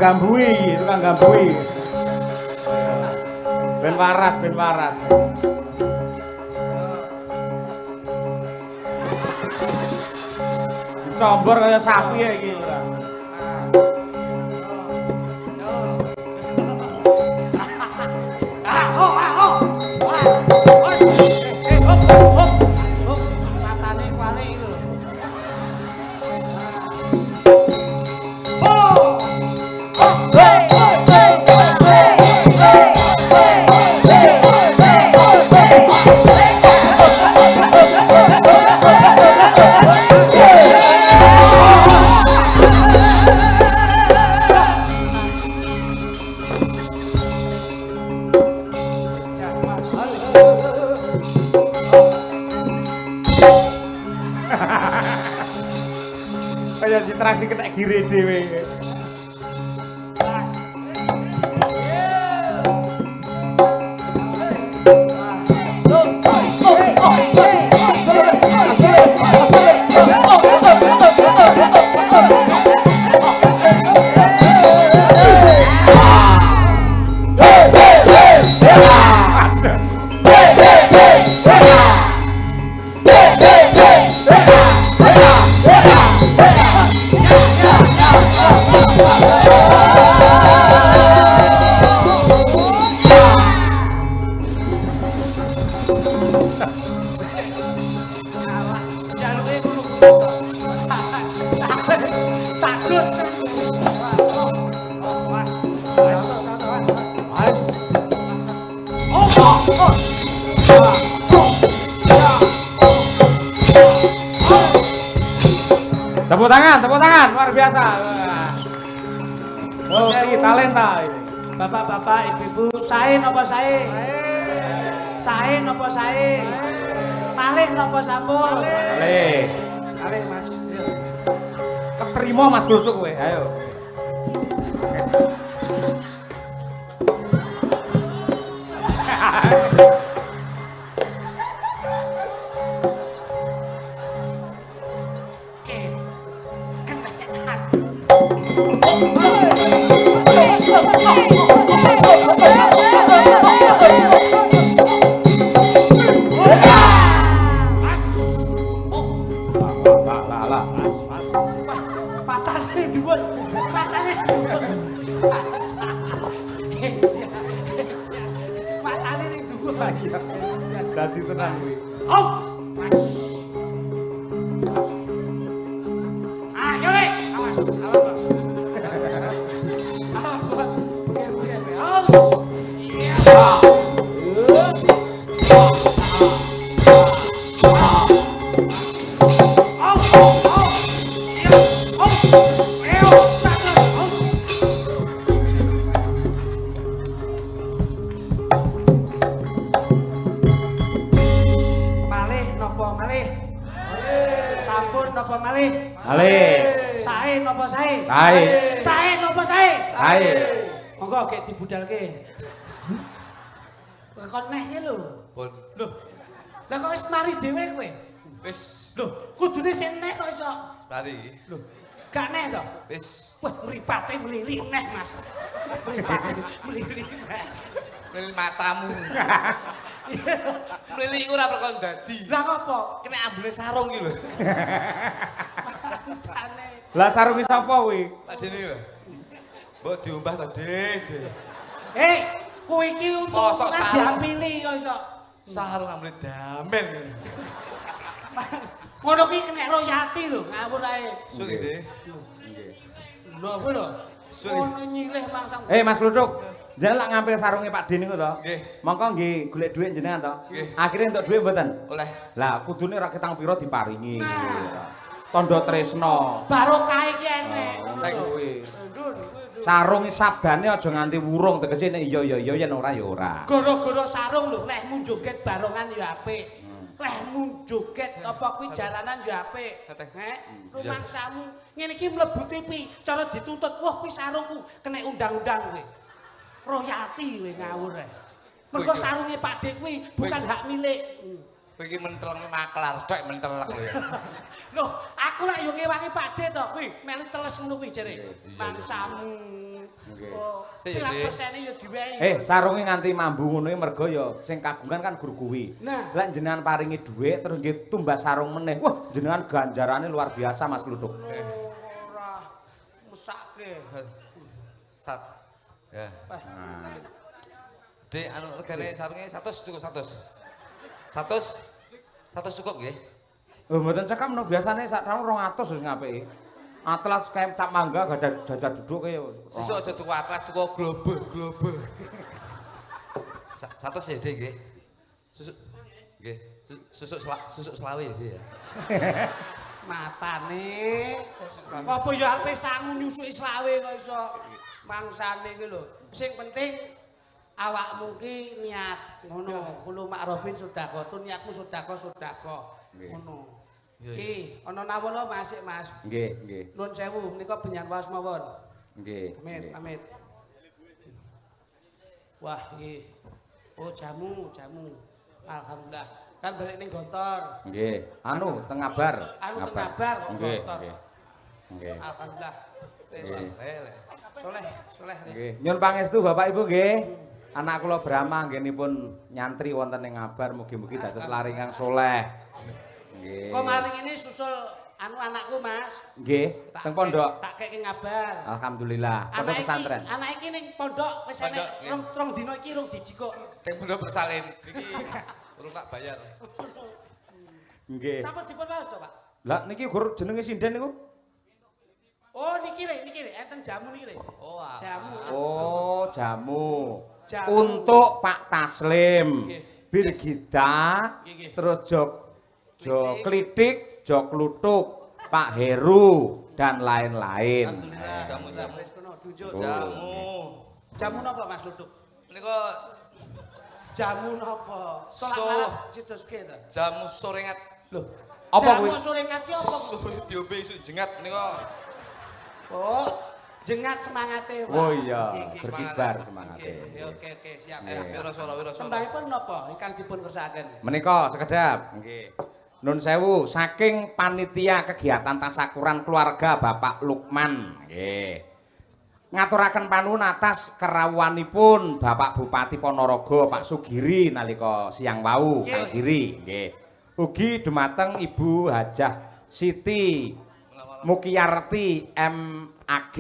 gambui. Ben waras. Combor kaya sapi ya iki. Matane kuali lho. Kaya ditraksi kena gire dhewe. Tepuk tangan, luar biasa. Multi talenta ini. Bapak-bapak, ibu-ibu, sae napa sae? Sae napa sae? Malih napa sampun? Malih, Mas. Keterima Mas Gluduk kowe, ayo. Dadi tenang kuwi. Ayo le, awas, awas. Awas. Oke. Sae napa sae? Sae napa sae? Sae. Monggo gek dibudalke. Kok neh ki lho. Pun. Lho. Lah kok wis mari dhewe kowe? Wis. Lho, kudune sing neh kok iso. Mari. Lho, gak neh to? Wis. Wah, mripate mlili neh, Mas. Mripate mlili neh. Mlili matamu. Mlili iku ora perkara dadi. Lah ngopo? Kena ambune sarung iki lho. Sane. Lah sarungi sapa kuwi? Pak Dene lho. Mbok diombah ta, Dede. Kowe iki Mosok sarung pilih kok iso. Sarung ambune damen. Ngono ki kena royalti lho, ngawur ae. Suri, De. Lho, kuwi lho. Suri. Ngono nyilih langsung. Mas Gluduk. Jenengan lak ngambil sarunge Pak D niku to? Nggih. Monggo nggih golek dhuwit jenengan to? Nggih. Akhire entuk dhuwit mboten? Oleh. Lah kudune ra ketang pira diparingi. Tandha tresna. Barokah iki enek. Nek kuwi. Ndun. Sarung sabdane aja nganti wurung tegese nek iya ya iya yen ora ya ora. Gara-gara sarung lho, lehmu joget barongan ya apik. Lehmu joget apa kuwi jalanan ya apik. Rumangsamu ngene iki mlebu TV, cara dituntut, wah kuwi sarungku kena undang-undang kowe. Royalti kowe ngawur ae. Mergo sarunge Pak Dik kuwi bukan hak milik. Kowe iki menteleng maklar tok menteleng lho ya. Loh, aku lak yo ngewangi Pak Dik to, kuwi melu teles ngono kuwi jere. Mangsamu. Oh, pirang persene yo diwehi. Sarunge nganti mambu ngono mergo ya sing kagungan kan guru kuwi. Nah, lek jenengan paringi dhuwit terus nggih tumbas sarung meneh. Wah, jenengan ganjarane luar biasa Mas Kluthuk. ora mesake. Sat. Ya. Dek anu regane sarunge 100 cukup 100. 100 cukup nggih. Oh, mboten cekam no biasane sak taun 200 wis ngapiki. Atlas kayak cap mangga gak ada jajah duduk kaya. Sesuk aja tuku atlas tuku global. 100 ya Dek nggih. Susuk nggih. Susuk selawe ya Dek ya. Matane. Apa ya arepe sangu nyusuki selawe kok iso mangsane iki lho. Sing penting awakmu ki niat ngono. Kulo makrofin sedekah, niatmu sedekah. Ngono. Iki ana nawala Mas, Mas. Nggih. Nuwun sewu menika benyan waos mawon. Nggih. Pamit. Wah, iki. Oh, jamu. Alhamdulillah. Kan balik ning Gontor. Nggih. Anu teng Ngabar. Ngabar Nggih. Gontor. Nggih. Alhamdulillah. Soleh. Nggih. Nyun pangestu Bapak Ibu nggih. Anak kula Brahma nggenipun nyantri wonten ing Ngabar mugi-mugi dados laringan soleh. Nggih. Kok maring ini susul anu anakku, Mas. Nggih, teng pondok. Tak keke ngabar. Alhamdulillah. Pondok pesantren. Anak iki ning pondok wis enek rong dina iki rong dijikuk. Teng pondok bersalin. Iki urung tak bayar. Nggih. Sampun dipun waos to, Pak? Lah niki gur jenenge sinden niku? Oh, niki le, enten jamu niki le. Oh, jamu. Oh, jamu. Untuk Pak Taslim. Birgita, terus Jo Klitik, Jo Kluthuk, Pak Heru dan lain-lain. Alhamdulillah. Jamu wis kono tunjuk Jamu napa Mas Kluthuk? Menika Jamu napa? Tolak marah sidoske to. jamu sorengat. Lho, Apa kuwi? jamu sorengat ki apa? Diombe isuk jengat menika. Oh, jengat semangate, Pak. Oh iya, Nggih, berkibar semangate. Oke, siap. Wirasora. Tembangipun napa ingkang dipun kersakaken? Menika sekedap, nggih. Nun sewu saking panitia kegiatan tasakuran keluarga Bapak Lukman, nggih. Ngaturaken panuwun atas kerawuhanipun Bapak Bupati Ponorogo Pak Sugiri nalika siang wau, Kang Giri, nggih. Ugi dumateng Ibu Hajah Siti Mukiyarti MAG,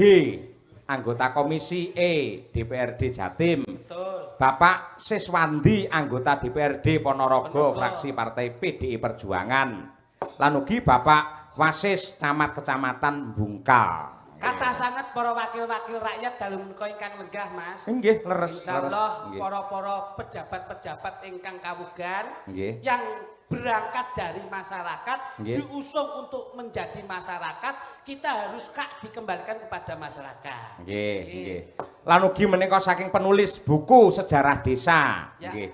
anggota Komisi E DPRD Jatim. Betul. Bapak Siswandi, anggota DPRD Ponorogo, fraksi Partai PDI Perjuangan. Lan ugi Bapak Wasis Camat Kecamatan Bungkal. Kata sangat para wakil-wakil rakyat dalam menika ingkang lenggah, Mas. Nggih, leres. Insyaallah para pejabat-pejabat ingkang kawugan Nggih. yang berangkat dari masyarakat Nggih. diusung untuk menjadi masyarakat, kita harus dikembalikan kepada masyarakat. Nggih. Lan ugi menika saking penulis buku sejarah desa, Ya. nggih.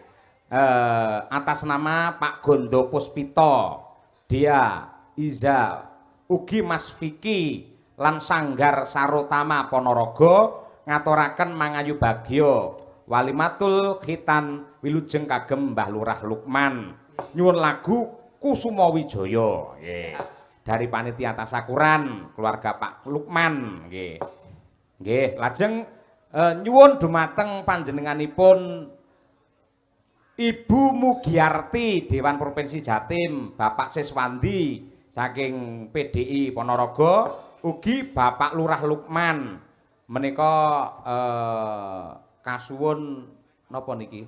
Atas nama Pak Gondo Puspito, dia Iza, ugi Mas Vicky lan Sanggar Sarotama Ponorogo ngaturaken mangayu bagyo walimatul khitan wilujeng kagem Mbah Lurah Lukman nyuwun lagu Kusuma Wijaya, nggih. Dari panitia tasakuran keluarga Pak Lukman, nggih. Nggih, lajeng nyuwun dumateng panjenenganipun Ibu Mugiyarti Dewan Provinsi Jatim, Bapak Siswandi saking PDI Ponorogo, ugi Bapak Lurah Lukman menika kasuwun napa niki?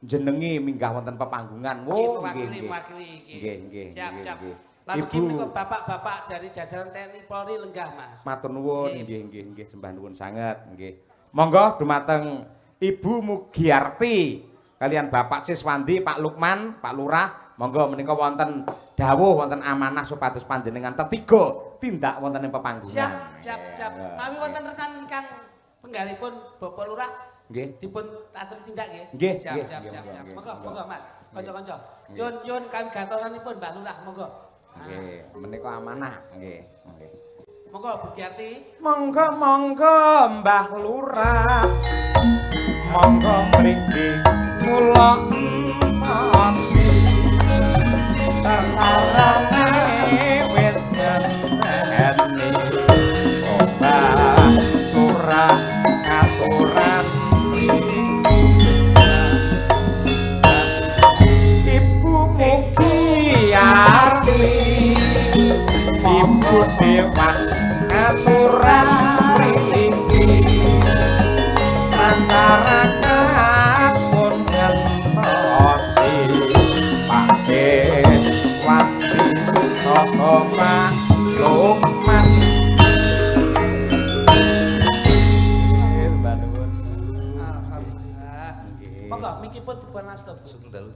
Jenengi minggah wonten pepanggungan. Oh, mewakili nggih. Siap. Lalu menika bapak-bapak dari jajaran TNI Polri lenggah, Mas. Matur nuwun, nggih, sembah nuwun sanget, nggih. Monggo dumateng Ibu Mugiarti kalian Bapak Siswandi, Pak Lukman, Pak Lurah, monggo menika wonten dawuh wonten amanah supados panjenengan tetiga tindak wonten ing pepanggungan. Siap. Mami wonten rekan ingkang penggalipun Bapak Lurah Nggih. dipun atur tindak nggih. Nggih, Siap. nggih. Monggo Mas. Kanca-kanca. Yun kami gatosanipun Mbak Lurah monggo. Nggih, menika amanah nggih. Monggo Bu Giarti. Monggo Mbah Lurah. Monggo mriki kula emosi. Sarane wis ngenteni. Mbah Lurah aturan Ibu Mugiarti. Ibu Dewan aturan mriki masyarakat pun ngentosi Pak Siswandi Soko Pak Lukman. Alhamdulillah. Monggo mikipun dipun astep. Sugeng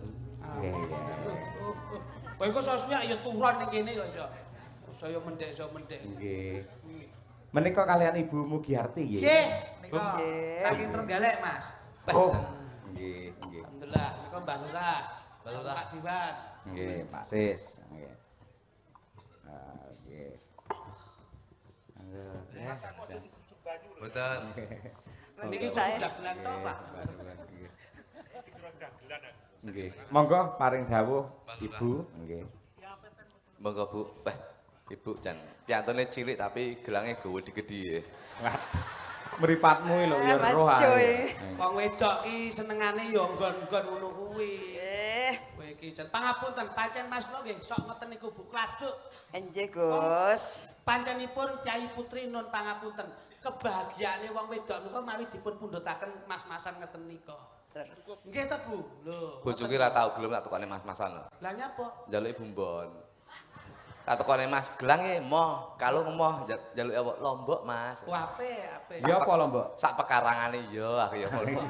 Kowe kok sosok ya turun ning kene kok iso. Saya mendek. Nggih. Menika kalian Ibu Mugiarti nggih. Nggih, nika saking Trenggalek, Mas. Oh. Nggih. Alhamdulillah, nika Mbah Lurah, Pak Jiwan. Nggih, Pak Sis. Nggih. Nggih. Mboten. Niki sudah bulan tok, Pak. Nggih. Monggo paring dawuh Ibu. Nggih. Monggo Bu. Ibu jan piantone cilik tapi gelange gedhe. Waduh. Mripatmu lho ya roh ae. Wong wedok ki senengane ya nggon-nggon ngono kuwi. Kowe iki jan pangapunten pancen Mas kula nggih sok ngeten niku Bu Kladuk. Nggih, Gus. Pancenipun Kyai Putri Nun pangapunten. Kebahagiaane wong wedok niku mawi dipun pundhutaken mas-masan ngeten nika. Nggih ta Bu? Lho. Bojoku ora tau gelem tak tukane mas-masan. Lah nyapa? Njaluki bumbon. Tak tukane Mas gelang moh, kalung moh njaluki apa? Lombok, Mas. Wah, apik. Ya apa lho, Mbok? Sak pekarangane ya aku ya ngono.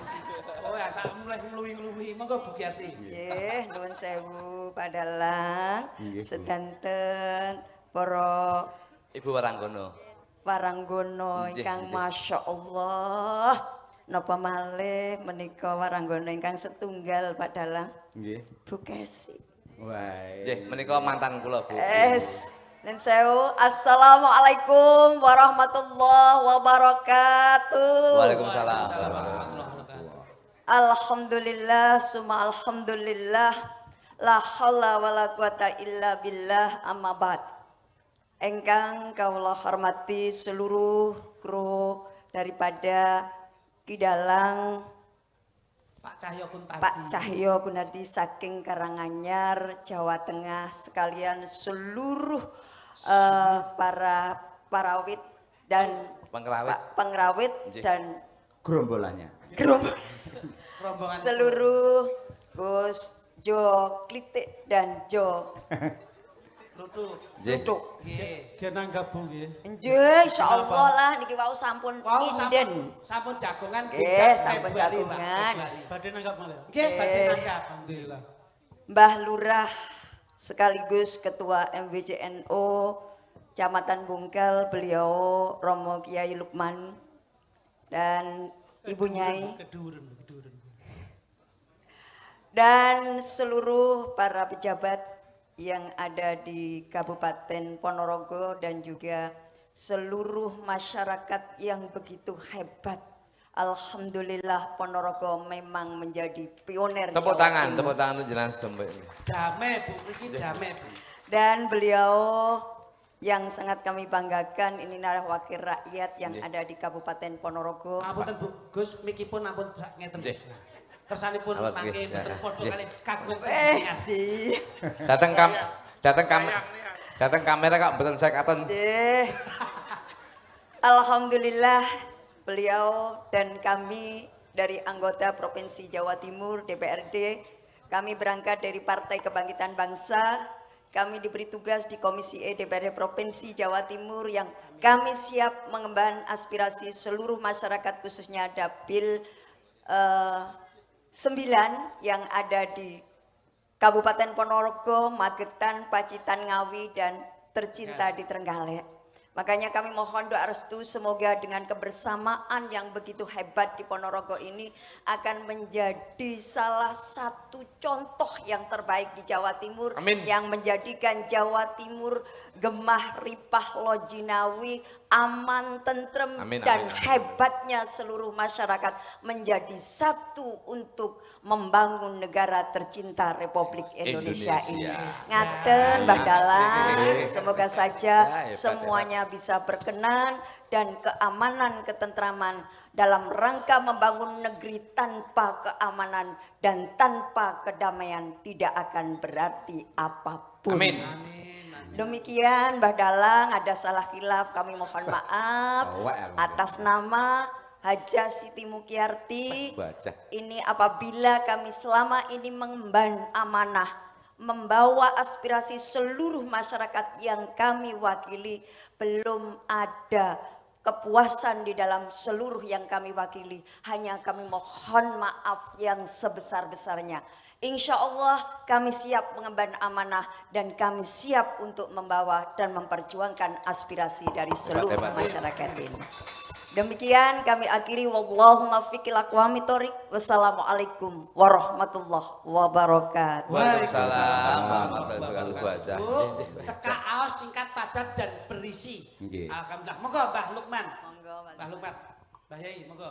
Oh ya sak mulai ngluwi-ngluwi. Monggo Bu Giarti. Nggih, nuwun sewu padalang sedanten para Ibu Waranggono. waranggono ingkang masyaallah. Napa malih menika waranggono ingkang setunggal padalang. Nggih. Bu Kesi. Wae. Nggih, menika mantan kula, Bu. Nuwun sewu. Assalamualaikum warahmatullahi wabarakatuh. Waalaikumsalam. Alhamdulillah summa alhamdulillah la haula wala quwata illa billah amma ba'd. Engkang kawula hormati seluruh kru daripada Kidalang Pak Cahyo Gunardi saking Karanganyar, Jawa Tengah sekalian seluruh para parawit dan pengrawit dan gerombolannya. Seluruh Gus Jo Klitik dan Jo Lutuk. Nggih, genang gabung nggih. Nggih, insyaallah lah niki wau sampun inden. Sampun jagongan nggih, sampun jagongan. Badhe nanggap malih. Nggih, badhe nanggap. Alhamdulillah. Mbah Lurah sekaligus Ketua MWCNO Kecamatan Bungkal, beliau Romo Kiai Lukman dan Ibu Nyai dan seluruh para pejabat yang ada di Kabupaten Ponorogo dan juga seluruh masyarakat yang begitu hebat. Alhamdulillah Ponorogo memang menjadi pionir. Tepuk tangan tuh jenengan sedembek. Damai Bu, iki damai Bu. Dan beliau yang sangat kami banggakan ini adalah wakil rakyat yang ada di Kabupaten Ponorogo. Apunten Bu, Gus mikipun ampun ngeten. Kersanipun mangke mboten padha kalih kagungan panjenengan. Dateng kamera kok mboten saya katon. Alhamdulillah beliau dan kami dari anggota Provinsi Jawa Timur DPRD, kami berangkat dari Partai Kebangkitan Bangsa, kami diberi tugas di Komisi E DPRD Provinsi Jawa Timur yang kami siap mengemban aspirasi seluruh masyarakat khususnya Dapil 9 yang ada di Kabupaten Ponorogo, Magetan, Pacitan, Ngawi, dan tercinta di Trenggalek. Makanya kami mohon doa restu semoga dengan kebersamaan yang begitu hebat di Ponorogo ini akan menjadi salah satu contoh yang terbaik di Jawa Timur. Amin. Yang menjadikan Jawa Timur gemah ripah lojinawi, aman, tentrem, Amin, dan amin, amin. hebatnya seluruh masyarakat menjadi satu untuk membangun negara tercinta Republik Indonesia ini. Ngaten Mbah Dalang, semoga saja semuanya bisa berkenan dan keamanan, ketentraman dalam rangka membangun negeri tanpa keamanan dan tanpa kedamaian tidak akan berarti apapun. Amin. Demikian Mbah Dalang, ada salah khilaf kami mohon maaf atas nama Haja Siti Mukyarti. Ini apabila kami selama ini mengemban amanah membawa aspirasi seluruh masyarakat yang kami wakili, belum ada kepuasan di dalam seluruh yang kami wakili. Hanya kami mohon maaf yang sebesar-besarnya. Insya Allah kami siap mengemban amanah dan kami siap untuk membawa dan memperjuangkan aspirasi dari seluruh masyarakat ini. Demikian kami akhiri, wallahumma fiqil aqwami thoriq. Wassalamualaikum warahmatullahi wabarakatuh. Waalaikumsalam warahmatullahi wabarakatuh. Bu, cekak aos singkat padat dan berisi. Alhamdulillah. Monggo Mbah Lukman. Mbah Lukman. Mbah Yai, monggo.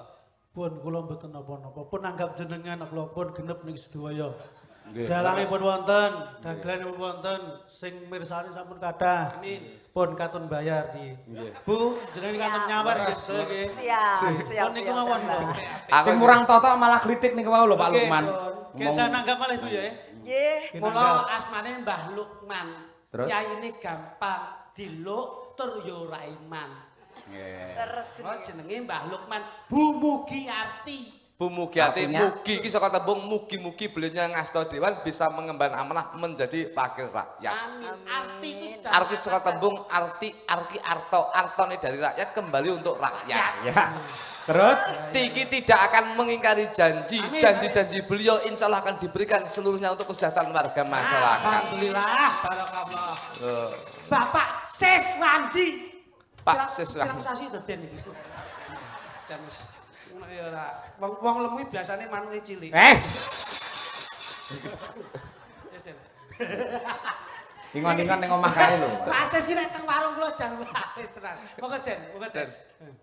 Pun kula mboten napa-napa, pun anggap jenengan kula pun genep niki sedaya. Dalangipun wonten, dagelanipun wonten, sing mirsani sampun kathah. Amin. Pun katun bayar di. Bu, jenengan katun nyawar nggih sedaya nggih. Siap. Pun niku mawon lho. Sing murang toto malah kritik niku wau lho Pak Lukman. Kita nanggap malih Bu ya. Nggih. Kula asmane Mbah Lukman. Terus? Yaine gampang diluk tur yo ora iman. Terus Oh jenenge Mbah Lukman Bu Mugyarti. Bu Mugyarti, Artinya? mugi iki saka tembung mugi-mugi beliaunya ngasta dewan bisa mengemban amanah menjadi wakil rakyat. Amin. Arti itu sudah Arti saka tembung arti arto, artone dari rakyat kembali untuk rakyat. Ya. Terus Tiki tidak akan mengingkari janji, Amin. janji-janji beliau insya Allah akan diberikan seluruhnya untuk kesejahteraan warga masyarakat. Alhamdulillah, barakallah. Bapak Seswandi. Pak Seswandi. Pirang sasi to Den iki? Jan wis ngono ya ora. Wong lemu biasane manuke cilik. eh Ya, Den. ingon-ingon ning omah kae lho. Pak Ses ki nek teng warung kula jan wis tenan. Monggo Den, monggo Den.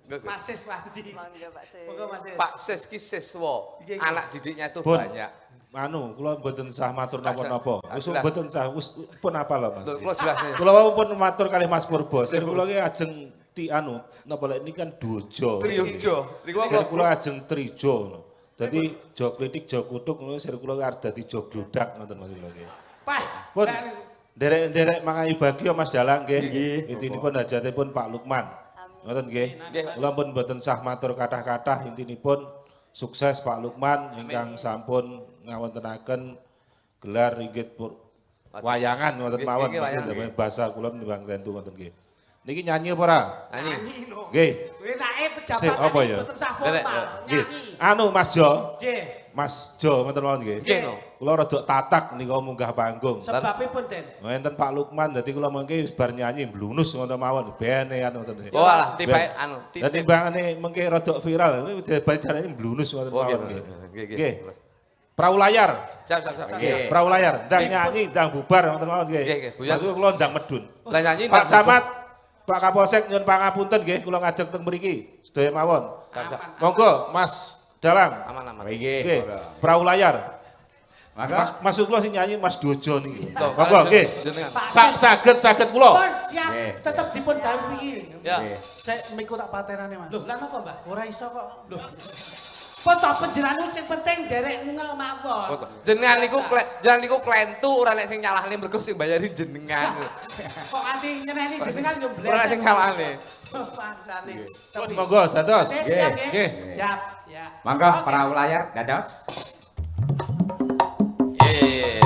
Monggo. Mas Seswandi. Monggo Pak Sis. Monggo Mas Ses. Pak Sis ki siswa, Iya, iya. anak didiknya itu Bun. banyak. Anu, kula mboten sah matur napa-napa. Wis Jelas. mboten sah, wis pun apa lho Mas. Loh, Kula jelas nih. Kula wau pun matur kalih Mas Purbo. Sir kula ki ajeng anu, napa lek ini kan dojo. Triojo. Niku Sir kula ajeng trijo ngono. Dadi jo kritik jo kutuk ngono sir kula ki arep dadi jo glodak ngoten Mas kula ki. Pak. Pun Nah, derek-derek mangayu bagya Mas Dalang nggih. Intinipun hajatipun Pak Lukman. Ngoten nggih. Kula pun mboten sah matur kathah-kathah, intinipun sukses Pak Lukman ingkang sampun ngawontenaken gelar inggih wayangan ngoten Nggih, mawon nggih, wayang. Nggih, basa kula nimbang tentu ngoten nggih. Niki nyanyi apa ora? Nyanyi. nyanyi lho. Nggih. Kowe nake pejabat Sik, apa ya? mboten sah Derek, formal. Nggih. Nyanyi. Anu Mas Jo, Nggih. Mas Jo ngoten mawon nggih. Nggih no. Kula rada tatak nika munggah panggung. Sebabipun Den. Enten Pak Lukman dadi kula mengki wis bar nyanyi blunus ngoten mawon benean ngoten nggih. Oh alah, tibae anu, Dadi timbangane mengki rada viral bacane blunus ngoten Oh, mawon nggih, nggih. nggih, Nggih. nggih. Perahu layar. Siap. Nggih, perahu layar. Ndang nyanyi, ndang bubar ngoten mawon nggih. Nggih, nggih, buyar. Maksud kula ndang medun. Lah nyanyi Pak Camat, Pak Kapolsek nyuwun pangapunten nggih kula ngajak teng mriki sedaya mawon. Siap. Monggo Mas Dalang. Aman. Nggih. Nggih, perahu layar. Maka Masuk kula sing nyanyi Mas Dojo niki. Loh, Monggo nggih. jenengan. Saged kula. Pun siap Nggih. tetep dipun dawuhi. Ya. Sik miku tak patenane Mas. Loh, lan apa, Mbah? Ora iso kok. Loh. Foto penjelasan sing penting derek ngel mawon. Jenengan niku klentu ora nek sing nyalahne mergo sing bayari jenengan. Kok anti nyeneni jenengan yo Ora nek sing nyalahne. Pangsane. Pun monggo dados. Siap nggih. Nggih. Siap, ya. monggo Oke. perahu layar dados. Ye.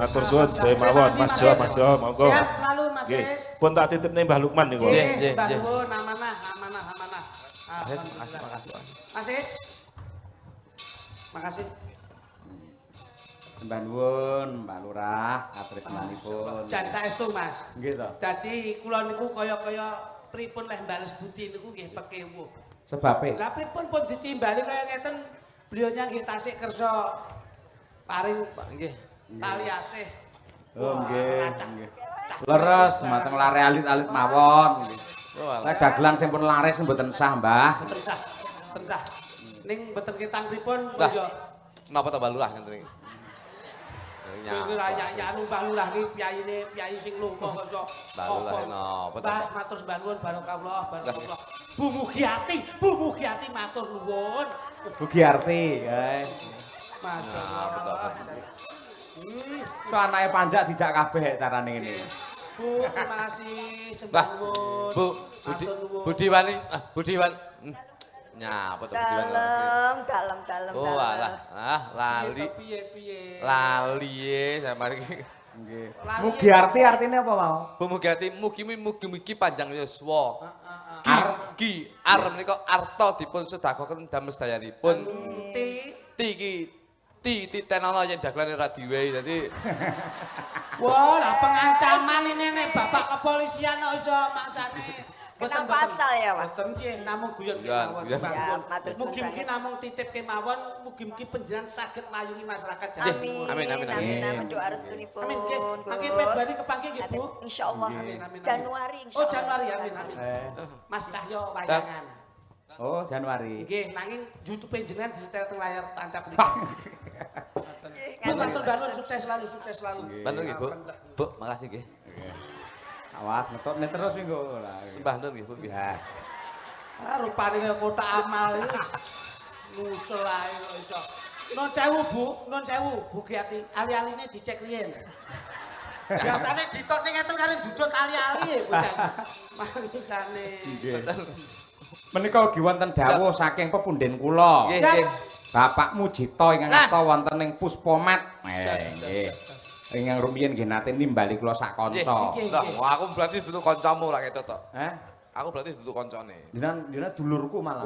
Matur suwun sedaya mawon Mas Jo, monggo. Sehat selalu Mas Nggih. Is. Pun tak titipne Mbah Lukman niku. Nggih, Mbah nuwun amanah. Makasih. Mas Is. Makasih. Mbah nuwun, Mbak Lurah, katresnanipun. Jan saestu Mas. Nggih to. Dadi kula niku kaya pripun leh bales budi niku nggih pekewuh. Sebabe. Lah pripun pun ditimbali kaya ngeten beliaunya nggih tasik kersa paring nggih tali asih. Oh nggih. Leres mateng lare alit-alit mawon nggih. Lah dagelan sing pun laris mboten sah, Mbah. Mboten sah. Ning mboten ketang pripun yo. Napa to Mbah Lurah ngenten iki? Kuwi rayak-rayak Mbah Lurah iki piyai sing lumpuh kok iso. Mbah Lurah napa to? Mbah matur nuwun barokah. Bu Mugiati matur nuwun. Bu Giarti, Masyaallah. So anake panjak dijak kabeh carane ngene. Bu, terima kasih sembah nuwun. Bu Diwani, nyapa to Bu Diwani? Dalem. Oh alah, lali. Piye? Lali sampeyan iki. Nggih. Mugiarti artine apa mau? Bu Mugiarti mugi-mugi panjang yuswa. Ar menika arta dipun sedekahaken damel sedayanipun. Ti tenono yen dagelane ra diwehi dadi. Wah, lah pengancaman ini nek Bapak kepolisian kok iso maksane. Kena pasal ya, Pak. Boten nggih, namung guyon kemawon. Mugi-mugi namung titip kemawon, mugi-mugi panjenengan saged mayungi masyarakat Jawa Timur. Amin. Doa restunipun. Amin nggih. Mangke Februari kepanggih nggih, Bu. Insyaallah. Januari insyaallah. Oh, Januari amin. Mas Cahyo wayangan. Oh, Januari. Nggih, nanging YouTube jenengan disetel teng layar tancap mriki. Matur nuwun, sukses selalu. Bantu nggih, Bu. Bu, makasih nggih. Awas ngetokne terus minggu. Sembah nun nggih, Bu. Ya. Rupane kaya kotak amal iki. Nusul ae kok iso. Nun sewu, Bu Giati. Ali-aline dicek riyen. Biasane ditok ning ngeten karo dudut ali-ali bocah. Manisane. Menika ugi wonten dawuh saking pepunden kula. Nggih. Bapak Mujito ingkang asta wonten ing Puspomat. Nggih. Ingkang rumiyin nggih nate nimbali kula sak kanca. Lah, aku berarti dudu kancamu ra ketok to. Aku berarti dudu kancane. Jenengan dulurku malah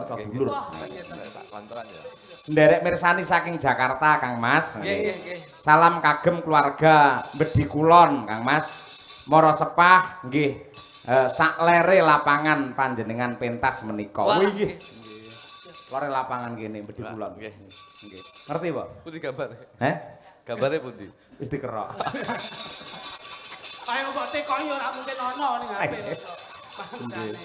kanca dulur. Tak kancan ya. Nderek mirsani saking Jakarta, Kang Mas. Nggih. Salam kagem keluarga Bedi Kulon, Kang Mas. Mara sepah nggih. Sak lere lapangan panjenengan pentas menika. Oh nggih. Lare lapangan kene Bedi Kulon. Nggih. Ngerti, Pak? Pundi gambar? Gambare pundi? Wis dikerok. Kaya kok tekoki ora mungkin ana ning HP. Ngene.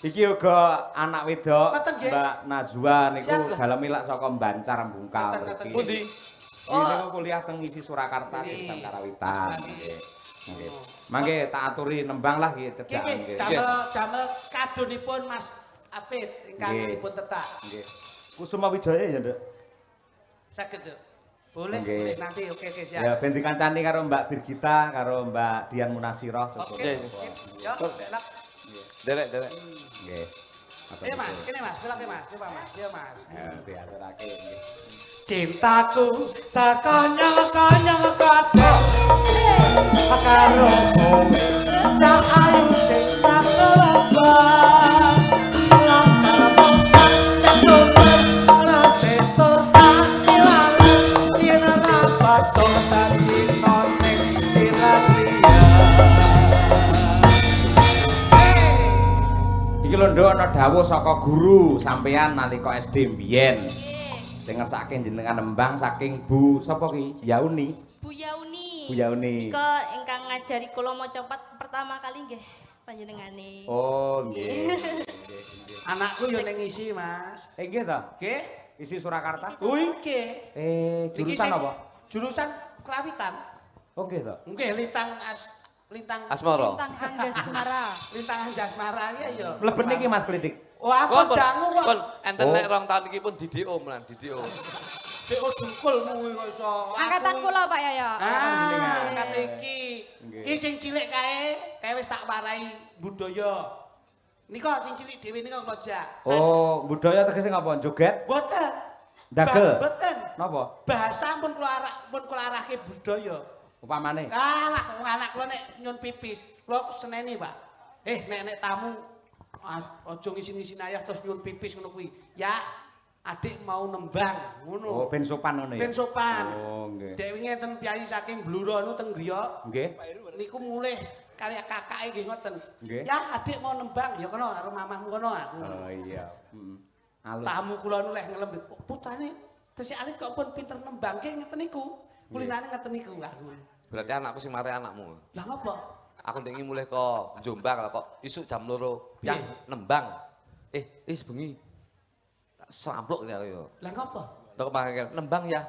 Iki uga anak wedok Mbak Nazwa niku dalem ilak saka Bancar Mbungkal mriki. Pundi? Niku kuliah teng Isi Surakarta Jurusan Karawitan. Nggih. Mangke tak aturi nembang lah nggih cedhak nggih. Damel kadonipun Mas Afid ingkang dipun tetak. Nggih. Kusuma Wijaya ya, Nduk. Saged, Nduk. Boleh nanti oke siap. Ya ben dikancani karo Mbak Birgita karo Mbak Dian Munasiroh. Oke. Yo, enak. Derek. Nggih. Mas, kene Mas, delake Mas, coba Mas. Yo Mas. Ya, diaturake nggih. Cintaku sakanya-kanya kabeh. Karo kowe. Tak ayu sing kelambang. Lamar mongkak cekuk rase sopan ilalang. Yen ora padha dadi noning siralia. Iki lho Nduk ana dawuh saka guru sampeyan nalika SD mbiyen. Sing ngersake jenengan nembang saking Bu sapa ki? Yauni. Bu Yauni. Bu Yauni. Nika ingkang ngajari kula maca pertama kali nggih panjenengane. Oh, nggih. Anakku yo ning isi, Mas. Nggih to? Nggih. Isi Surakarta. Oh, nggih. Jurusan apa? Jurusan Kelawitan. Oh, nggih to? Nggih, Lintang Asmara. Lintang Anjasmara. Lintang Anjasmara ya yo. Mlebet niki Mas Klitik. Wah, apa dangu kok. Kon enten nek rong taun iki pun DDO menan DDO. DDO dungkulmu kuwi kok iso. Angkatan kula Pak Yoyo. Angkat iki. Ki sing cilik kae wis tak warai budaya. Nika sing cilik dhewe nika kok jak. Oh, budaya tegese ngapa? Joget? Mboten. Dagel. Mboten. Napa? Bahasa pun kula arahke budaya. Upamane. Alah, wong anak kula nek nyun pipis, kula seneni, Pak. Nek tamu aja ngisin-ngisin ayah terus nyun pipis ngono kuwi. Ya, adik mau nembang ngono. Oh, ben sopan ngono ya. Ben sopan. Oh, nggih. Dek wingi ten piyai saking Bluro nu teng griya. Nggih. Niku mulih kali kakake nggih ngoten. Nggih. Ya, adik mau nembang ya kono karo mamahmu kono aku. Oh iya. Heeh. Alus. Tamu kula nu leh ngelembet. Putrane tesih alit kok pun pinter nembang nggih ngeten niku. Kulinane ngeten niku aku. Berarti anakku sing mare anakmu. Lah ngopo? Aku ndek mulih kok Jombang kok isuk jam 2 yang nembang. Wis bengi. Tak sampluk ya yo. Lah ngopo? Ndok mangke nembang ya.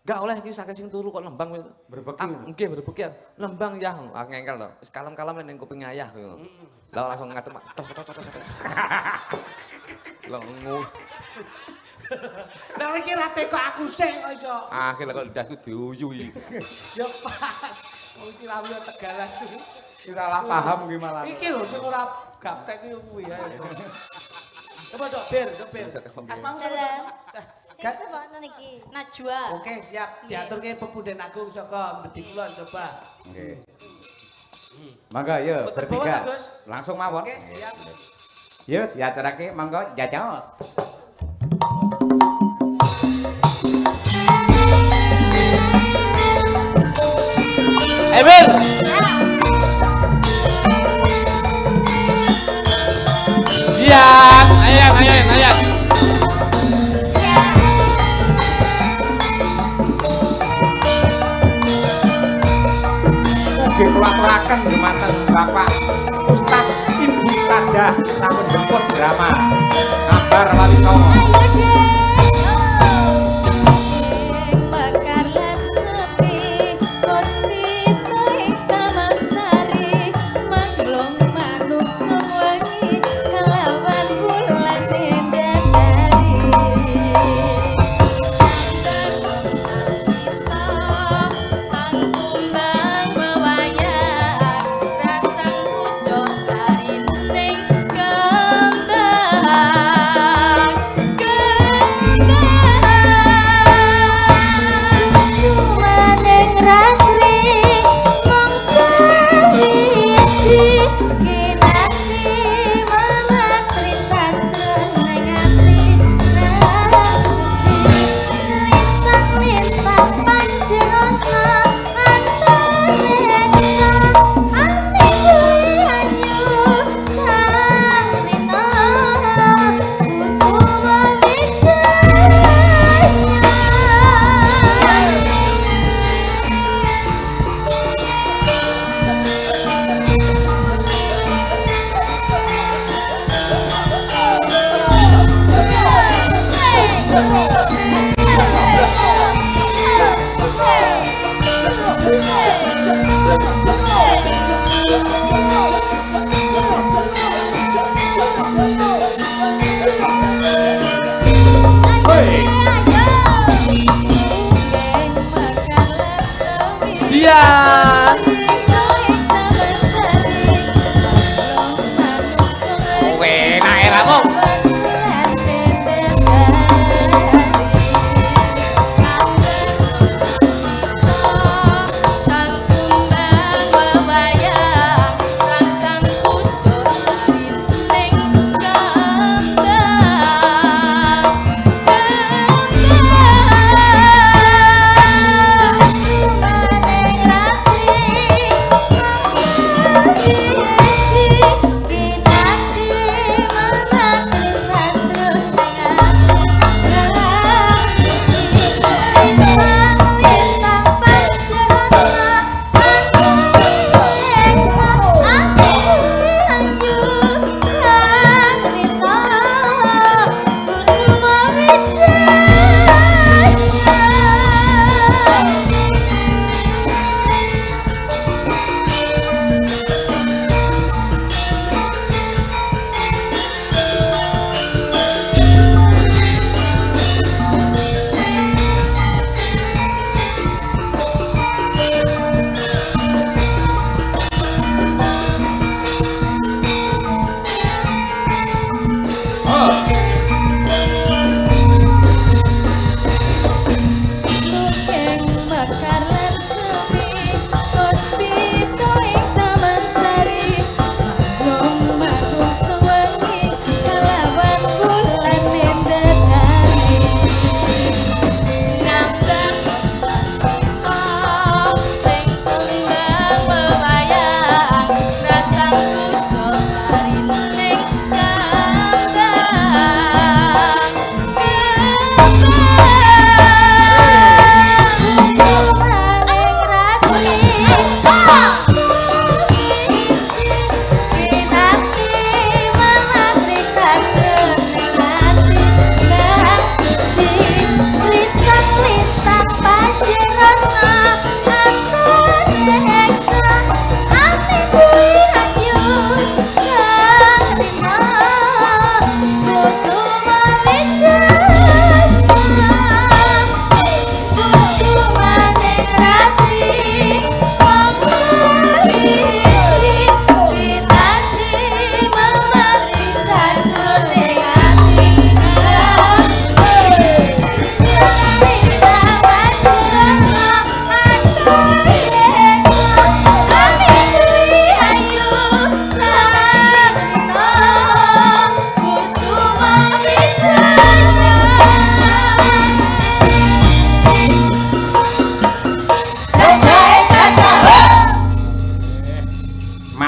Enggak oleh iki saking sing turu kok nembang. Berbeki. Nggih berbeki. Nembang ya. Aku ngengkel to. Wis kalem-kalem ning kuping ayah ngono. Lah langsung ngatem. Lah ngono. Lah iki ra teko aku sing kok iso. Akhire kok lidahku diuyui. Ya pas. Wong iki rawi Tegalan. Salah paham ki malah. Iki lho sing ora gaptek iki kuwi ya. Coba Dok Bir. Asmamu Dalam. Gak. Sing sepono niki, Najwa. Oke, siap. Diaturke Pepunden Agung saka Mbedi Kulon coba. Nggih. Mangga yo Betul banget, bertiga. Gus. Langsung mawon. Oke, siap. Yo diaturake mangga jajos. Emir. Ayat. Ugi kula aturaken dumateng Bapak Ustaz Ibu Sadah sampun jemput drama. Kabar Walito.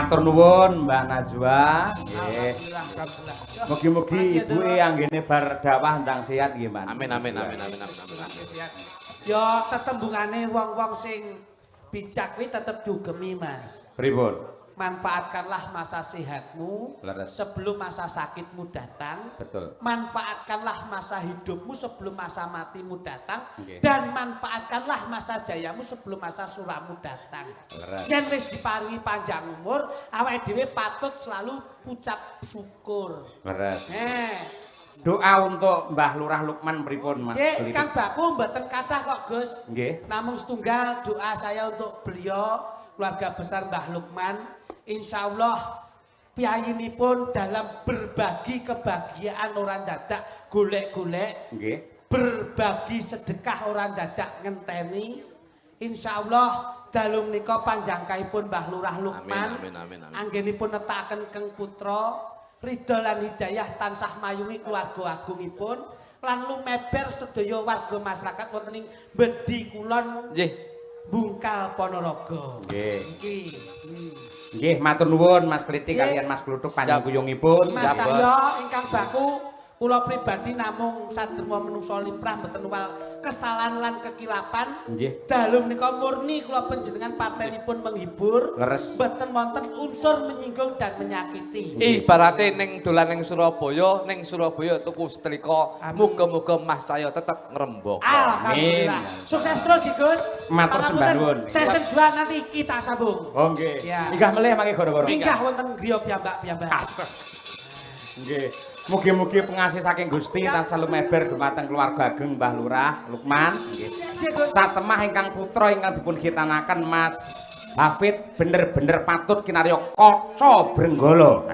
Matur nuwun Mbak Najwa. Nggih. Alhamdulillah. Mugi-mugi ibuke anggene bar dawah ndang sehat nggih, Mbak. Amin. Ya tetembungane wong-wong sing bijak kuwi tetep diugemi, Mas. Pripun? Manfaatkanlah masa sehatmu Leres. sebelum masa sakitmu datang. Betul. Manfaatkanlah masa hidupmu sebelum masa matimu datang. Okay. Dan manfaatkanlah masa jayamu sebelum masa suramu datang. Leres. Yen wis diparingi panjang umur, awake dhewe patut selalu ucap syukur. Leres. Doa untuk Mbah Lurah Lukman pripun, Mas? Cek, Kang Baku mboten kathah kok, Gus. Nggih. Namun setunggal doa saya untuk beliau, keluarga besar Mbah Lukman. Insya Allah piyayinipun dalam berbagi kebahagiaan orang dadak golek-golek, berbagi sedekah orang dadak ngenteni. Insya Allah dalu menika panjangkaipun Mbah Lurah Lukman. Amin. Anggenipun netaken Keng Putra, ridho lan hidayah tansah mayungi keluarga agungipun lan lumeber sedaya warga masyarakat wonten ing Bedi Kulon. Nggih. Bungkal Ponorogo. Nggih. Nggih, matur nuwun Mas Klitik kalian Mas Kluthuk panjang kuyungipun. Mas saya ingkang baku kula pribadi namung sadherma menungso limrah mboten wal kesalahan lan kekilapan. Nggih. Dalu menika murni kula panjenengan patenipun menghibur. Leres. Mboten wonten unsur menyinggung dan menyakiti. Ibarate ning dolan ning Surabaya tuku setrika. Muga-muga Mas saya tetep ngrembaka. Alhamdulillah. Sukses terus Ki Gus. Matur sembah nuwun. Season 2 nanti kita sambung. Oh nggih. Ya. Inggah melih mangke gara-gara. Inggah wonten griya piyambak-piyambak. Nggih. Mugi-mugi pengasih saking Gusti tansah lumeber dumateng keluarga ageng Mbah Lurah Lukman. Nggih. Satemah ingkang putra ingkang dipun khitanaken Mas Hafid bener-bener patut kinarya kaca Brenggala.